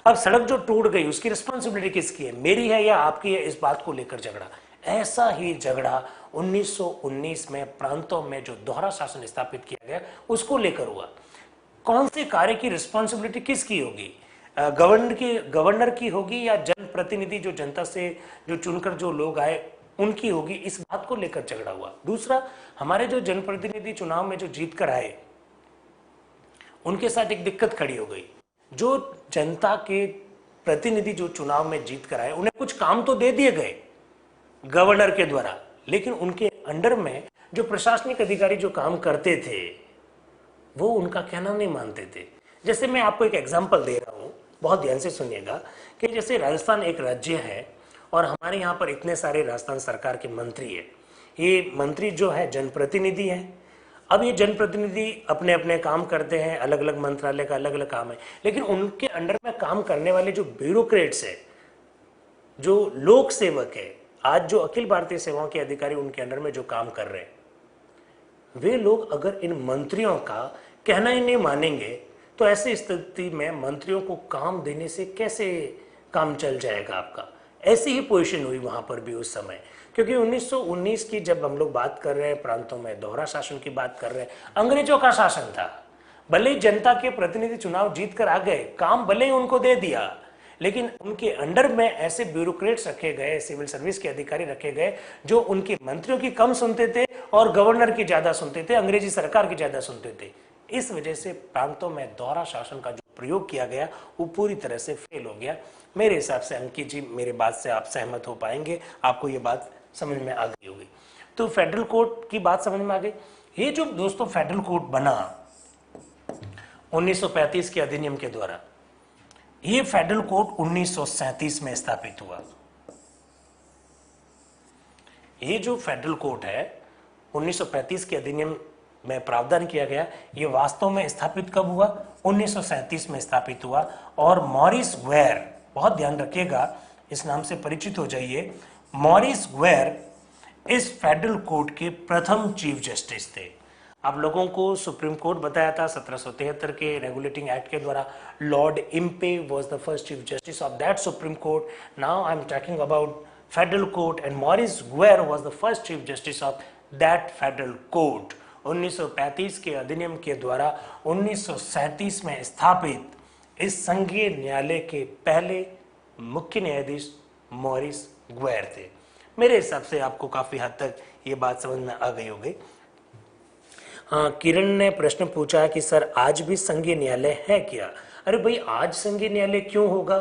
अब सड़क जो टूट गई उसकी रिस्पॉन्सिबिलिटी किसकी है, मेरी है या आपकी है? इस बात को लेकर झगड़ा। ऐसा ही झगड़ा 1919 में प्रांतों में जो दोहरा शासन स्थापित किया गया उसको लेकर हुआ। कौन से कार्य की रिस्पॉन्सिबिलिटी किसकी होगी? गवर्नर की होगी या जनप्रतिनिधि, जो जनता से जो चुनकर जो लोग आए उनकी होगी? इस बात को लेकर झगड़ा हुआ। दूसरा, हमारे जो जनप्रतिनिधि चुनाव में जो जीत कर आए उनके साथ एक दिक्कत खड़ी हो गई। जो जनता के प्रतिनिधि जो चुनाव में जीत कर आए उन्हें कुछ काम तो दे दिए गए गवर्नर के द्वारा, लेकिन उनके अंडर में जो प्रशासनिक अधिकारी जो काम करते थे वो उनका कहना नहीं मानते थे। जैसे मैं आपको एक एग्जांपल दे रहा हूं, बहुत ध्यान से सुनिएगा, कि जैसे राजस्थान एक राज्य है और हमारे यहाँ पर इतने सारे राजस्थान सरकार के मंत्री है। ये मंत्री जो है जनप्रतिनिधि हैं। अब ये जनप्रतिनिधि अपने अपने काम करते हैं, अलग अलग मंत्रालय का अलग अलग काम है, लेकिन उनके अंडर में काम करने वाले जो ब्यूरोक्रेट्स है, जो लोक सेवक है, आज जो अखिल भारतीय सेवाओं के अधिकारी उनके अंडर में जो काम कर रहे हैं, वे लोग अगर इन मंत्रियों का कहना ही नहीं मानेंगे तो ऐसी स्थिति में मंत्रियों को काम देने से कैसे काम चल जाएगा आपका? ऐसी ही पोजीशन हुई वहां पर भी उस समय, क्योंकि 1919 की जब हम लोग बात कर रहे हैं, प्रांतों में दोहरा शासन की बात कर रहे हैं, अंग्रेजों का शासन था। भले ही जनता के प्रतिनिधि चुनाव जीत कर आ गए, काम भले ही उनको दे दिया, लेकिन उनके अंडर में ऐसे ब्यूरोक्रेट्स रखे गए, सिविल सर्विस के अधिकारी रखे गए जो उनके मंत्रियों की कम सुनते थे और गवर्नर की ज्यादा सुनते थे, अंग्रेजी सरकार की ज्यादा सुनते थे। इस वजह से प्रांतों में दोहरा शासन का जो प्रयोग किया गया वो पूरी तरह से फेल हो गया। मेरे हिसाब से अंकित जी, मेरे बात से आप सहमत हो पाएंगे, आपको ये बात समझ में आ गई होगी। तो फेडरल कोर्ट की बात समझ में आ गई। ये जो दोस्तों फेडरल कोर्ट बना 1935 के अधिनियम के द्वारा, ये फेडरल कोर्ट 1937 में स्थापित हुआ। ये जो फेडरल कोर्ट है 1935 के अधिनियम में प्रावधान किया गया, ये वास्तव में स्थापित कब हुआ? 1937 में स्थापित हुआ। और मॉरिस वेयर, बहुत ध्यान रखिएगा, इस नाम से परिचित हो जाइए। मॉरिस वेयर इस फेडरल कोर्ट के प्रथम चीफ जस्टिस थे। आप लोगों को सुप्रीम कोर्ट बताया था 1773 के रेगुलेटिंग एक्ट के द्वारा। Lord Impey was the first chief justice of that Supreme Court. Now I am talking about Federal Court and Maurice Gwyer was the first chief justice of that Federal Court. 1935 के अधिनियम के द्वारा 1937 में स्थापित इस संघीय न्यायालय के पहले मुख्य न्यायाधीश मॉरिस वेयर थे। मेरे हिसाब से आपको काफी हद तक ये बात समझ में आ गई होगी। किरण ने प्रश्न पूछा कि सर आज भी संघीय न्यायालय है क्या? अरे भाई, आज संघीय न्यायालय क्यों होगा?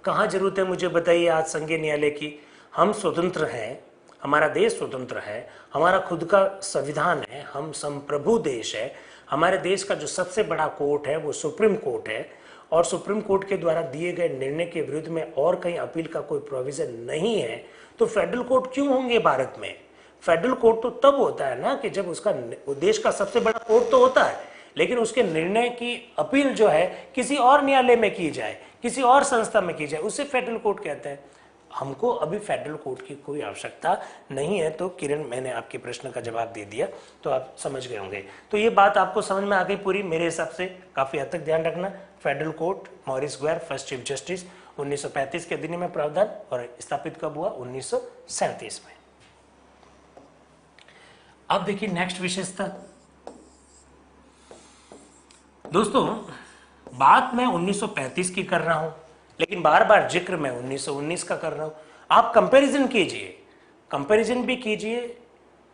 कहाँ जरूरत है, मुझे बताइए आज संघीय न्यायालय की। हम स्वतंत्र हैं, हमारा देश स्वतंत्र है, हमारा खुद का संविधान है, हम संप्रभु देश है। हमारे देश का जो सबसे बड़ा कोर्ट है वो सुप्रीम कोर्ट है, और सुप्रीम कोर्ट के द्वारा दिए गए निर्णय के विरुद्ध में और कहीं अपील का कोई प्रोविजन नहीं है। तो फेडरल कोर्ट क्यों होंगे भारत में? फेडरल कोर्ट तो तब होता है ना कि जब उसका देश का सबसे बड़ा कोर्ट तो होता है, लेकिन उसके निर्णय की अपील जो है किसी और न्यायालय में की जाए, किसी और संस्था में की जाए, उसे फेडरल कोर्ट कहते हैं। हमको अभी फेडरल कोर्ट की कोई आवश्यकता नहीं है। तो किरण, मैंने आपके प्रश्न का जवाब दे दिया, तो आप समझ गए होंगे। तो ये बात आपको समझ में आ गई पूरी, मेरे हिसाब से काफी हद तक ध्यान रखना। Federal court, Maurice Gwyer, first chief justice, 1935 के अधिनियम में प्रावधान, और स्थापित कब हुआ? 1937 में। अब देखिए नेक्स्ट विशेषता। दोस्तों, बात मैं 1935 की कर रहा हूं, लेकिन बार बार जिक्र मैं 1919 का कर रहा हूं। आप कंपैरिजन कीजिए, कंपैरिजन भी कीजिए,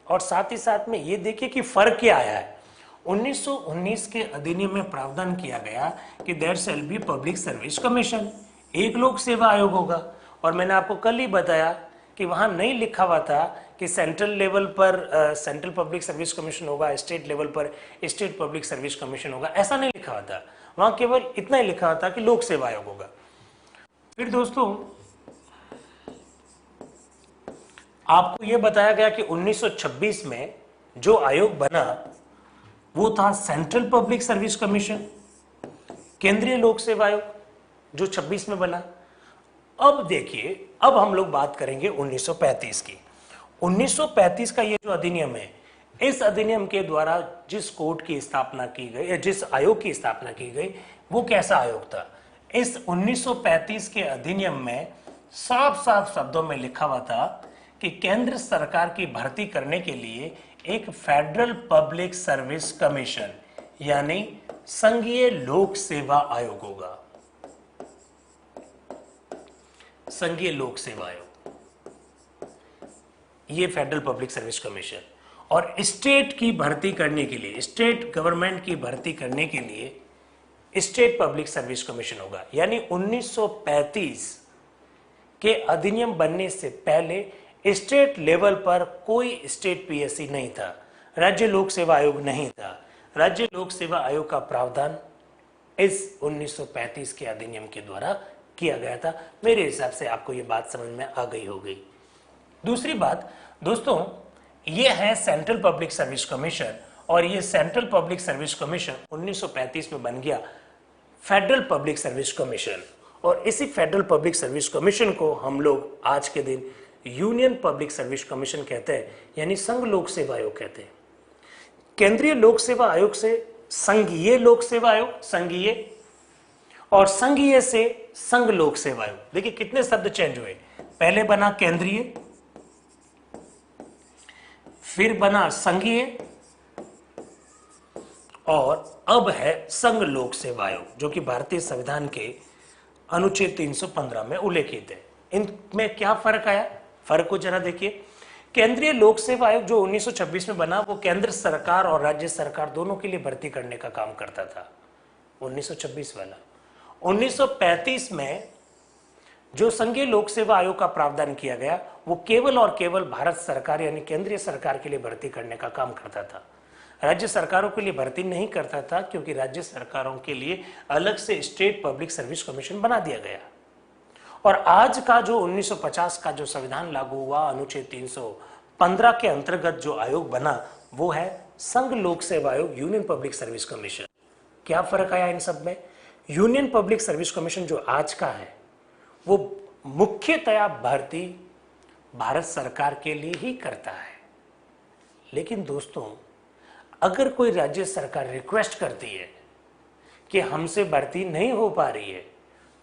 और साथ ही साथ में ये देखिए कि फर्क क्या आया है। 1919 के अधिनियम में प्रावधान किया गया कि there shall be public service commission, एक लोक सेवा आयोग होगा। और मैंने आपको कल ही बताया कि वहां नहीं लिखा हुआ था कि सेंट्रल लेवल पर सेंट्रल पब्लिक सर्विस कमीशन होगा, स्टेट लेवल पर स्टेट पब्लिक सर्विस कमीशन होगा, ऐसा नहीं लिखा हुआ था। वहां केवल इतना ही लिखा हुआ था कि लोक सेवा आयोग होगा। फिर दोस्तों, आपको यह बताया गया कि 1926 में जो आयोग बना वो था सेंट्रल पब्लिक सर्विस कमीशन, केंद्रीय लोक सेवा आयोग, जो 26 में बना। अब देखिए, अब हम लोग बात करेंगे 1935 की। 1935 का ये जो अधिनियम है, इस अधिनियम के द्वारा जिस कोर्ट की स्थापना की गई या जिस आयोग की स्थापना की गई, वो कैसा आयोग था? इस 1935 के अधिनियम में साफ साफ शब्दों में लिखा हुआ था कि केंद्र सरकार की भर्ती करने के लिए एक फेडरल पब्लिक सर्विस कमीशन यानी संघीय लोक सेवा आयोग होगा। संघीय लोक सेवा आयोग, ये फेडरल पब्लिक सर्विस कमीशन। और स्टेट की भर्ती करने के लिए, स्टेट गवर्नमेंट की भर्ती करने के लिए स्टेट पब्लिक सर्विस कमीशन होगा। यानी 1935 के अधिनियम बनने से पहले स्टेट लेवल पर कोई स्टेट पीएससी नहीं था, राज्य लोक सेवा आयोग नहीं था। राज्य लोक सेवा आयोग का प्रावधान इस 1935 के अधिनियम के द्वारा किया गया था। मेरे हिसाब से आपको यह बात समझ में आ गई होगी। दूसरी बात दोस्तों, ये है सेंट्रल पब्लिक सर्विस कमीशन, और ये सेंट्रल पब्लिक सर्विस कमीशन 1935 में बन गया फेडरल पब्लिक सर्विस कमीशन। और इसी फेडरल पब्लिक सर्विस कमीशन को हम लोग आज के दिन यूनियन पब्लिक सर्विस कमीशन कहते हैं, यानी संघ लोक सेवा आयोग कहते हैं। केंद्रीय लोक सेवा आयोग से संघीय लोक सेवा आयोग, संघीय, और संघीय से संघ लोक सेवा आयोग। देखिए कितने शब्द चेंज हुए, पहले बना केंद्रीय, फिर बना संघीय, और अब है संघ लोक सेवा आयोग, जो कि भारतीय संविधान के अनुच्छेद 315 में उल्लेखित है। इनमें क्या फर्क आया? फर्क को जरा देखिए। केंद्रीय लोक सेवा आयोग जो 1926 में बना, वो केंद्र सरकार और राज्य सरकार दोनों के लिए भर्ती करने का काम करता था, 1926 वाला। 1935 में जो संघीय लोक सेवा आयोग का प्रावधान किया गया, वो केवल और केवल भारत सरकार यानी केंद्रीय सरकार के लिए भर्ती करने का काम करता था, राज्य सरकारों के लिए भर्ती नहीं करता था, क्योंकि राज्य सरकारों के लिए अलग से स्टेट पब्लिक सर्विस कमीशन बना दिया गया। और आज का जो 1950 का जो संविधान लागू हुआ, अनुच्छेद 315 के अंतर्गत जो आयोग बना, वो है संघ लोक सेवा आयोग, यूनियन पब्लिक सर्विस कमीशन। क्या फर्क आया इन सब में? यूनियन पब्लिक सर्विस कमीशन जो आज का है, वो मुख्यतया भर्ती भारत सरकार के लिए ही करता है। लेकिन दोस्तों, अगर कोई राज्य सरकार रिक्वेस्ट करती है कि हमसे भर्ती नहीं हो पा रही है,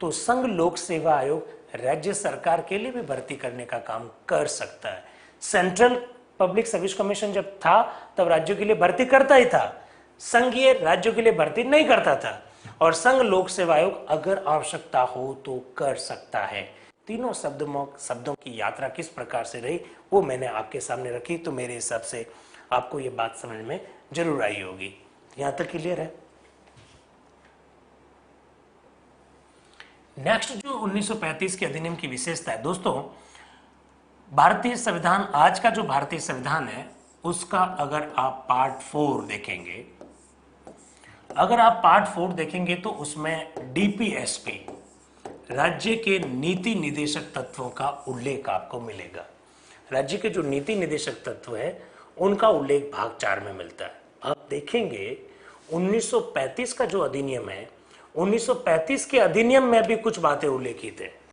तो संघ लोक सेवा आयोग राज्य सरकार के लिए भी भर्ती करने का काम कर सकता है। सेंट्रल पब्लिक सर्विस कमीशन जब था, तब राज्यों के लिए भर्ती करता ही था, संघीय राज्यों के लिए भर्ती नहीं करता था। और संघ लोक सेवा आयोग अगर आवश्यकता हो तो कर सकता है। तीनों शब्दों की यात्रा किस प्रकार से रही, वो मैंने आपके सामने रखी। तो मेरे हिसाब से आपको ये बात समझ में जरूर आई होगी। यहां तक क्लियर है। नेक्स्ट जो 1935 के अधिनियम की विशेषता है दोस्तों, भारतीय संविधान, आज का जो भारतीय संविधान है उसका अगर आप पार्ट 4 देखेंगे, अगर आप पार्ट 4 देखेंगे तो उसमें डीपीएसपी, राज्य के नीति निदेशक तत्वों का उल्लेख आपको मिलेगा। राज्य के जो नीति निदेशक तत्व है उनका उल्लेख भाग 4 में मिलता है। आप देखेंगे 1935 का जो अधिनियम है, 1935 के अधिनियम में भी कुछ बातें उल्लेखित है।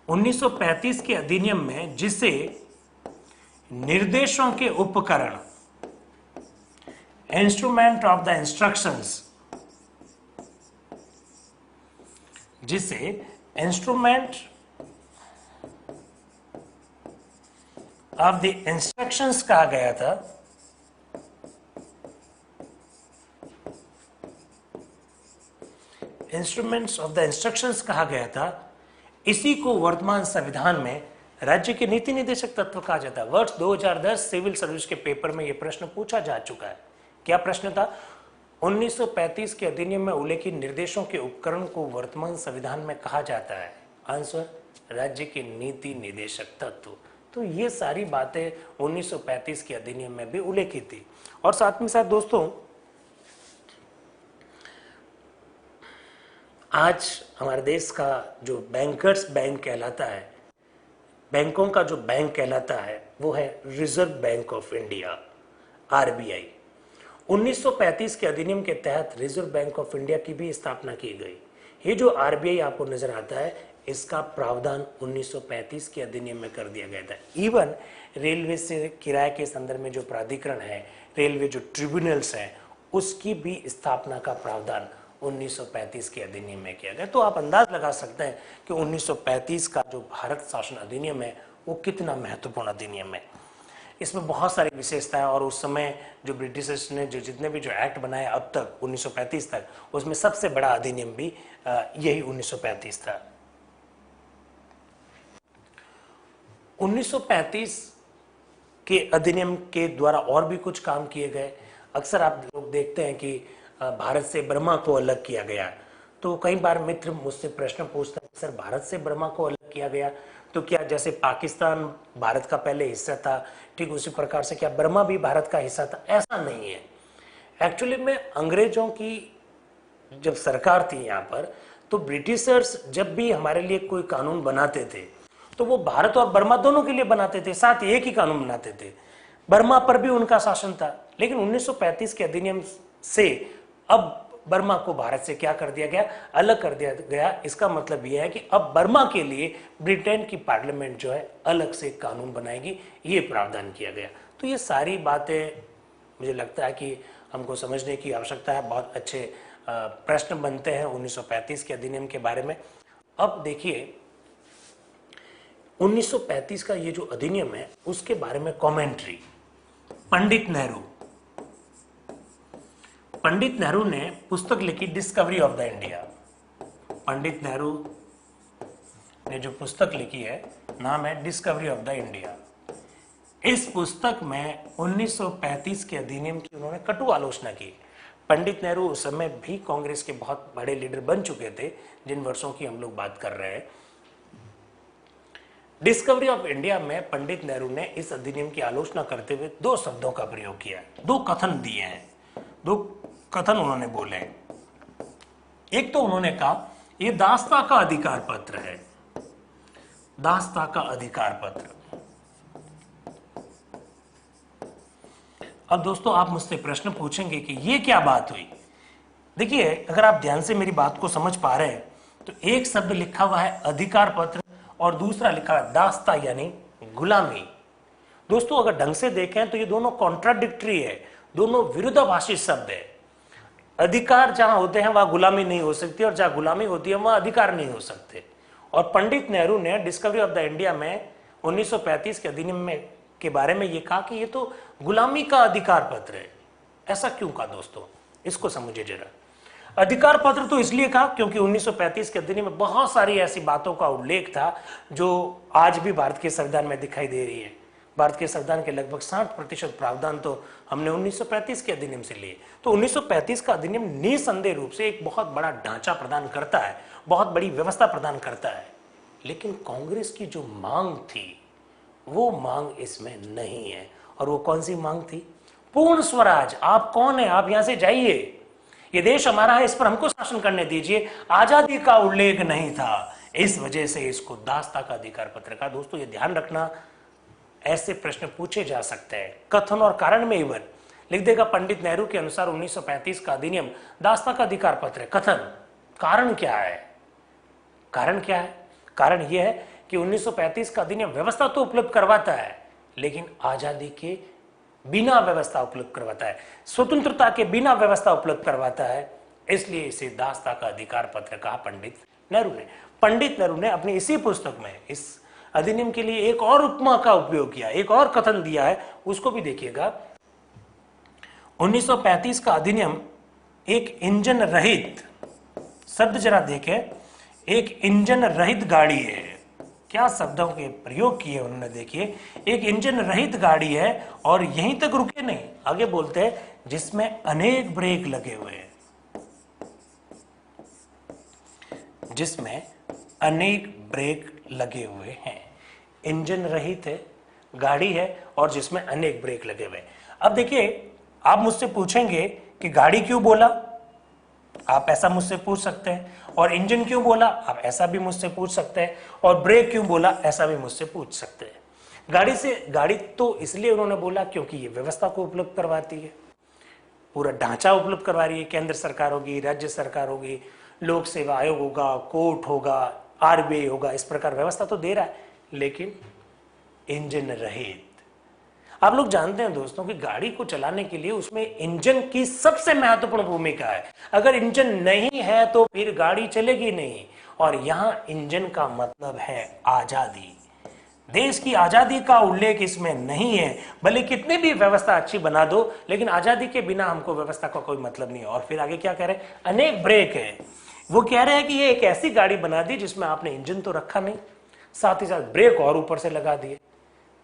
1935 के अधिनियम में जिसे निर्देशों के उपकरण, इंस्ट्रूमेंट ऑफ द इंस्ट्रक्शंस, जिसे इंस्ट्रूमेंट ऑफ द इंस्ट्रक्शंस कहा गया था, इंस्ट्रूमेंट्स ऑफ द इंस्ट्रक्शंस कहा गया था, इसी को वर्तमान संविधान में राज्य के नीति निदेशक तत्व कहा जाता है। वर्ष 2010 सिविल सर्विस के पेपर में यह प्रश्न पूछा जा चुका है। क्या प्रश्न था? 1935 के अधिनियम में उल्लेखित निर्देशों के उपकरण को वर्तमान संविधान में कहा जाता है। आंसर, राज्य के नीति निदेशक तत्व। तो ये सारी बातें 1935 के अधिनियम में भी उल्लेखित थी। और साथ में साथ दोस्तों, आज हमारे देश का जो बैंकर्स बैंक कहलाता है, बैंकों का जो बैंक कहलाता है, वो है reserve bank of India, RBI. 1935 के अधिनियम के तहत रिजर्व बैंक ऑफ इंडिया की भी स्थापना की गई। ये जो आरबीआई आपको नजर आता है, इसका प्रावधान 1935 के अधिनियम में कर दिया गया था। इवन रेलवे से किराए के संदर्भ में जो प्राधिकरण है, रेलवे जो ट्रिब्यूनल्स हैं, उसकी भी स्थापना का प्रावधान 1935 के अधिनियम में किया गया। तो आप अंदाज लगा सकते हैं कि 1935 का जो भारत शासन अधिनियम है वो कितना महत्वपूर्ण अधिनियम है। इसमें बहुत सारी विशेषताएं, और उस समय जो ब्रिटिशर्स ने जो जितने भी जो एक्ट बनाए अब तक 1935 तक, उसमें सबसे बड़ा अधिनियम भी यही 1935 था। 1935 के अधिनियम के द्वारा और भी कुछ काम किए गए। अक्सर आप लोग देखते हैं कि भारत से बर्मा को अलग किया गया, तो कई बार मित्र मुझसे प्रश्न पूछते हैं, सर भारत से बर्मा को अलग किया गया तो क्या जैसे पाकिस्तान भारत का पहले हिस्सा था, ठीक उसी प्रकार से क्या बर्मा भी भारत का हिस्सा था? ऐसा नहीं है। एक्चुअली में अंग्रेजों की जब सरकार थी यहाँ पर, तो ब्रिटिशर्स जब भी हमारे लिए कोई कानून बनाते थे तो वो भारत और बर्मा दोनों के लिए बनाते थे, साथ एक ही कानून बनाते थे। बर्मा पर भी उनका शासन था, लेकिन 1935 के अधिनियम से अब बर्मा को भारत से क्या कर दिया गया? अलग कर दिया गया। इसका मतलब यह है कि अब बर्मा के लिए ब्रिटेन की पार्लियामेंट जो है अलग से कानून बनाएगी, ये प्रावधान किया गया। तो ये सारी बातें मुझे लगता है कि हमको समझने की आवश्यकता है। बहुत अच्छे प्रश्न बनते हैं 1935 के अधिनियम के बारे में। अब देखिए 1935 का ये जो अधिनियम है उसके बारे में कमेंट्री पंडित नेहरू ने पुस्तक लिखी discovery of the India. Pandit Nehru ने जो पुस्तक लिखी है नाम है डिस्कवरी ऑफ द इंडिया। इस पुस्तक में 1935 के अधिनियम की उन्होंने कटु आलोचना की। पंडित नेहरू उस समय भी कांग्रेस के बहुत बड़े लीडर बन चुके थे, जिन वर्षों की हम लोग बात कर रहे हैं। डिस्कवरी ऑफ इंडिया में पंडित नेहरू ने इस अधिनियम की आलोचना करते हुए दो शब्दों का प्रयोग किया, दो कथन दिए हैं, दो कथन उन्होंने बोले। एक तो उन्होंने कहा यह दास्ता का अधिकार पत्र है, दास्ता का अधिकार पत्र। अब दोस्तों आप मुझसे प्रश्न पूछेंगे कि यह क्या बात हुई। देखिए अगर आप ध्यान से मेरी बात को समझ पा रहे हैं तो एक शब्द लिखा हुआ है अधिकार पत्र और दूसरा लिखा है दास्ता यानी गुलामी। दोस्तों अगर ढंग से देखें तो ये दोनों कॉन्ट्राडिक्टरी है, दोनों विरोधाभासी शब्द है। अधिकार जहां होते हैं वहां गुलामी नहीं हो सकती और जहां गुलामी होती है वहां अधिकार नहीं हो सकते। और पंडित नेहरू ने डिस्कवरी ऑफ द इंडिया में 1935 के अधिनियम में के बारे में यह कहा कि ये तो गुलामी का अधिकार पत्र है। ऐसा क्यों कहा दोस्तों, इसको समझिए जरा। अधिकार पत्र तो इसलिए कहा क्योंकि 1935 के अधिनियम में बहुत सारी ऐसी बातों का उल्लेख था जो आज भी भारत के संविधान में दिखाई दे रही है। भारत के संविधान के लगभग 60% प्रावधान तो हमने 1935 के अधिनियम से लिए। तो 1935 का अधिनियम निसंदेह रूप से एक बहुत बड़ा ढांचा प्रदान करता है, बहुत बड़ी व्यवस्था प्रदान करता है। लेकिन कांग्रेस की जो मांग थी वो मांग इसमें नहीं है। और वो कौन सी मांग थी? पूर्ण स्वराज। आप कौन है? आप यहां से जाइए, ये देश हमारा है, इस पर हमको शासन करने दीजिए। आजादी का उल्लेख नहीं था, इस वजह से इसको दास्ता का अधिकार पत्र का। दोस्तों ये ध्यान रखना, ऐसे प्रश्न पूछे जा सकते हैं। कथन और कारण में इवन लिख देगा पंडित नेहरू के अनुसार 1935 का अधिनियम दास्ता का अधिकार पत्र है। कथन, कारण क्या है? कारण क्या है? कारण यह है कि 1935 का अधिनियम व्यवस्था तो उपलब्ध करवाता है, लेकिन आजादी के बिना व्यवस्था उपलब्ध करवाता है, स्वतंत्रता के बिना व्यवस्था उपलब्ध करवाता है। इसलिए इसे दास्ता का अधिकार पत्र कहा पंडित नेहरू ने। पंडित नेहरू ने अपनी इसी पुस्तक में इस अधिनियम के लिए एक और उपमा का उपयोग किया, एक और कथन दिया है, उसको भी देखिएगा। 1935 का अधिनियम एक इंजन रहित, शब्द जरा देखें, एक इंजन रहित गाड़ी है। क्या शब्दों के प्रयोग किए उन्होंने, देखिए। एक इंजन रहित गाड़ी है और यहीं तक रुके नहीं, आगे बोलते हैं जिसमें अनेक ब्रेक लगे हुए हैं, जिसमें अनेक ब्रेक लगे हुए हैं। इंजन रहित है, गाड़ी है और जिसमें अनेक ब्रेक लगे हुए हैं। अब देखिए, आप मुझसे पूछेंगे कि गाड़ी क्यों बोला, आप ऐसा मुझसे पूछ सकते हैं। और इंजन क्यों बोला, आप ऐसा भी मुझसे पूछ सकते हैं। और ब्रेक क्यों बोला, ऐसा भी मुझसे पूछ सकते हैं। गाड़ी तो इसलिए उन्होंने बोला क्योंकि ये व्यवस्था को उपलब्ध करवाती है, पूरा ढांचा उपलब्ध करवा रही है। केंद्र सरकार होगी, राज्य सरकार होगी, लोक सेवा आयोग होगा, कोर्ट होगा, आरबीआई होगा, इस प्रकार व्यवस्था तो दे रहा है, लेकिन इंजन रहित। आप लोग जानते हैं दोस्तों कि गाड़ी को चलाने के लिए उसमें इंजन की सबसे महत्वपूर्ण भूमिका है। अगर इंजन नहीं है तो फिर गाड़ी चलेगी नहीं। और यहां इंजन का मतलब है आजादी। देश की आजादी का उल्लेख इसमें नहीं है। भले कितनी भी व्यवस्था अच्छी बना दो, लेकिन आजादी के बिना हमको व्यवस्था का कोई मतलब नहीं है। और फिर आगे क्या कह रहे हैं? अनेक ब्रेक है। वो कह रहे हैं कि ये एक ऐसी गाड़ी बना दी जिसमें आपने इंजन तो रखा नहीं, साथ ही साथ ब्रेक और ऊपर से लगा दिए।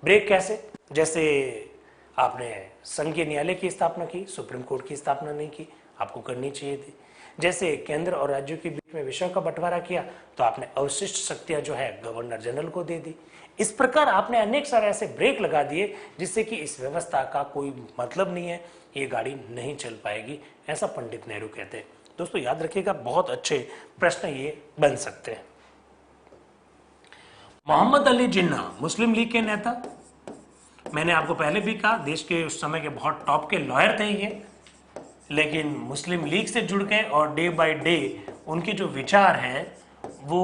ब्रेक कैसे? जैसे आपने संघीय न्यायालय की स्थापना की, सुप्रीम कोर्ट की स्थापना नहीं की, आपको करनी चाहिए थी। जैसे केंद्र और राज्यों के बीच में विषयों का बंटवारा किया तो आपने अवशिष्ट शक्तियां जो है गवर्नर जनरल को दे दी। इस प्रकार आपने अनेक सारे ऐसे ब्रेक लगा दिए जिससे कि इस व्यवस्था का कोई मतलब नहीं है, ये गाड़ी नहीं चल पाएगी, ऐसा पंडित नेहरू कहते हैं। दोस्तों याद रखिएगा, बहुत अच्छे प्रश्न ये बन सकते हैं। मोहम्मद अली जिन्ना मुस्लिम लीग के नेता, मैंने आपको पहले भी कहा देश के उस समय के बहुत टॉप के लॉयर थे ये, लेकिन मुस्लिम लीग से जुड़ गए और डे बाय डे उनके जो विचार हैं वो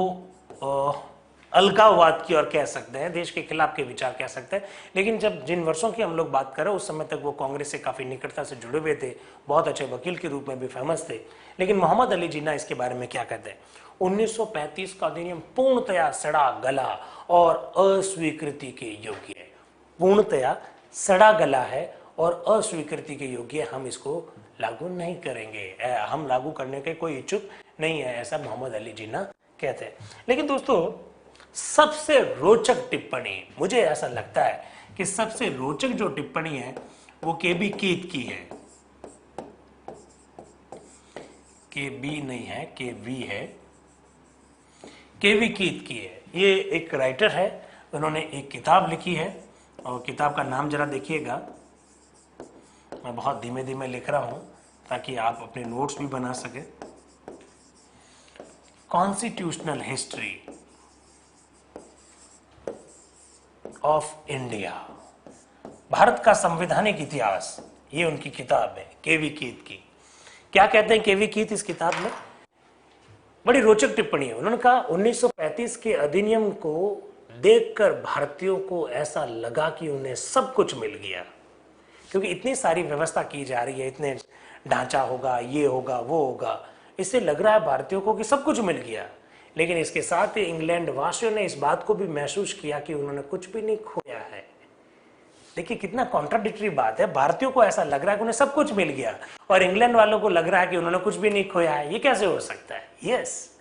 अलगाववाद की और कह सकते हैं, देश के खिलाफ के विचार कह सकते हैं। लेकिन जब जिन वर्षों की हम लोग बात कर रहे हैं उस समय तक वो कांग्रेस से काफ़ी निकटता से जुड़े हुए थे, बहुत अच्छे वकील के रूप में भी फेमस थे। लेकिन मोहम्मद अली जिन्ना इसके बारे में क्या कहते हैं? 1935 का अधिनियम पूर्णतया सड़ा गला और अस्वीकृति के योग्य है। पूर्णतया सड़ा गला है और अस्वीकृति के योग्य, हम इसको लागू नहीं करेंगे, हम लागू करने के कोई इच्छुक नहीं है, ऐसा मोहम्मद अली जिन्ना कहते हैं। लेकिन दोस्तों सबसे रोचक टिप्पणी, मुझे ऐसा लगता है कि सबसे रोचक जो टिप्पणी है वो केबी कीत की है। के बी नहीं है, के वी है, केवी कीत की है। ये एक राइटर है, उन्होंने एक किताब लिखी है और किताब का नाम जरा देखिएगा। मैं बहुत धीमे धीमे लिख रहा हूं ताकि आप अपने नोट्स भी बना सके। Constitutional history of India, Bharat का संवैधानिक इतिहास, ये उनकी किताब है केवी कीत की। क्या कहते हैं केवी कीत इस किताब में? बड़ी रोचक टिप्पणी है। उन्होंने कहा 1935 के अधिनियम को देखकर भारतीयों को ऐसा लगा कि उन्हें सब कुछ मिल गया, क्योंकि इतनी सारी व्यवस्था की जा रही है, इतने ढांचा होगा, ये होगा, वो होगा, इससे लग रहा है भारतीयों को कि सब कुछ मिल गया। लेकिन इसके साथ ही इंग्लैंड वासियों ने इस बात को भी महसूस किया कि उन्होंने कुछ भी नहीं खोया है। देखिए कितना कॉन्ट्राडिक्टरी बात है, भारतीयों को ऐसा लग रहा है कि उन्हें सब कुछ मिल गया और इंग्लैंड वालों को लग रहा है कि उन्होंने कुछ भी नहीं खोया है। ये कैसे हो सकता है? यस,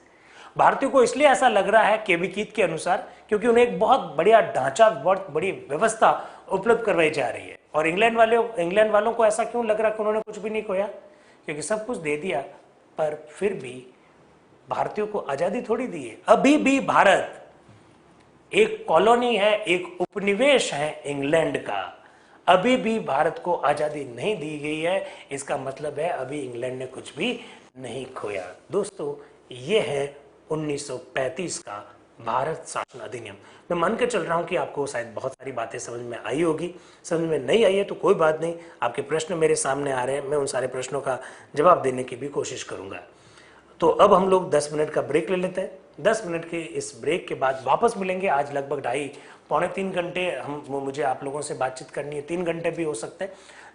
भारतीयों को इसलिए ऐसा लग रहा है केवी कीत के अनुसार क्योंकि उन्हें एक बहुत बढ़िया ढांचा, बहुत बड़ी व्यवस्था उपलब्ध करवाई जा रही है। और इंग्लैंड वालों को ऐसा क्यों लग रहा कि उन्होंने कुछ भी नहीं खोया, क्योंकि सब कुछ दे दिया, पर फिर भी भारतीयों को आजादी थोड़ी दी है। अभी भी भारत एक कॉलोनी है, एक उपनिवेश है इंग्लैंड का। अभी भी भारत को आजादी नहीं दी गई है, इसका मतलब है अभी इंग्लैंड ने कुछ भी नहीं खोया। दोस्तों, ये है 1935 का भारत शासन अधिनियम। मैं मान के चल रहा हूं कि आपको शायद बहुत सारी बातें समझ में आई होगी। समझ में नहीं आई है तो कोई बात नहीं, आपके प्रश्न मेरे सामने आ रहे हैं, मैं उन सारे प्रश्नों का जवाब देने की भी कोशिश करूंगा। तो अब हम लोग 10 मिनट का ब्रेक ले लेते हैं। 10 मिनट के इस ब्रेक के बाद वापस मिलेंगे। आज लगभग 2.5-3 घंटे मुझे आप लोगों से बातचीत करनी है, 3 घंटे भी हो सकते हैं।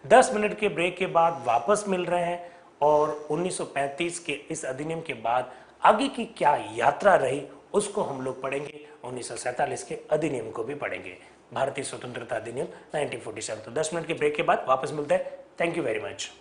10 मिनट के ब्रेक के बाद वापस मिल रहे हैं और 1935 के इस अधिनियम के बाद आगे की क्या यात्रा रही उसको हम लोग पढ़ेंगे। 1947 के अधिनियम को भी पढ़ेंगे, भारतीय स्वतंत्रता अधिनियम 1947। तो 10 मिनट के ब्रेक के बाद वापस मिलते हैं। Thank you very much.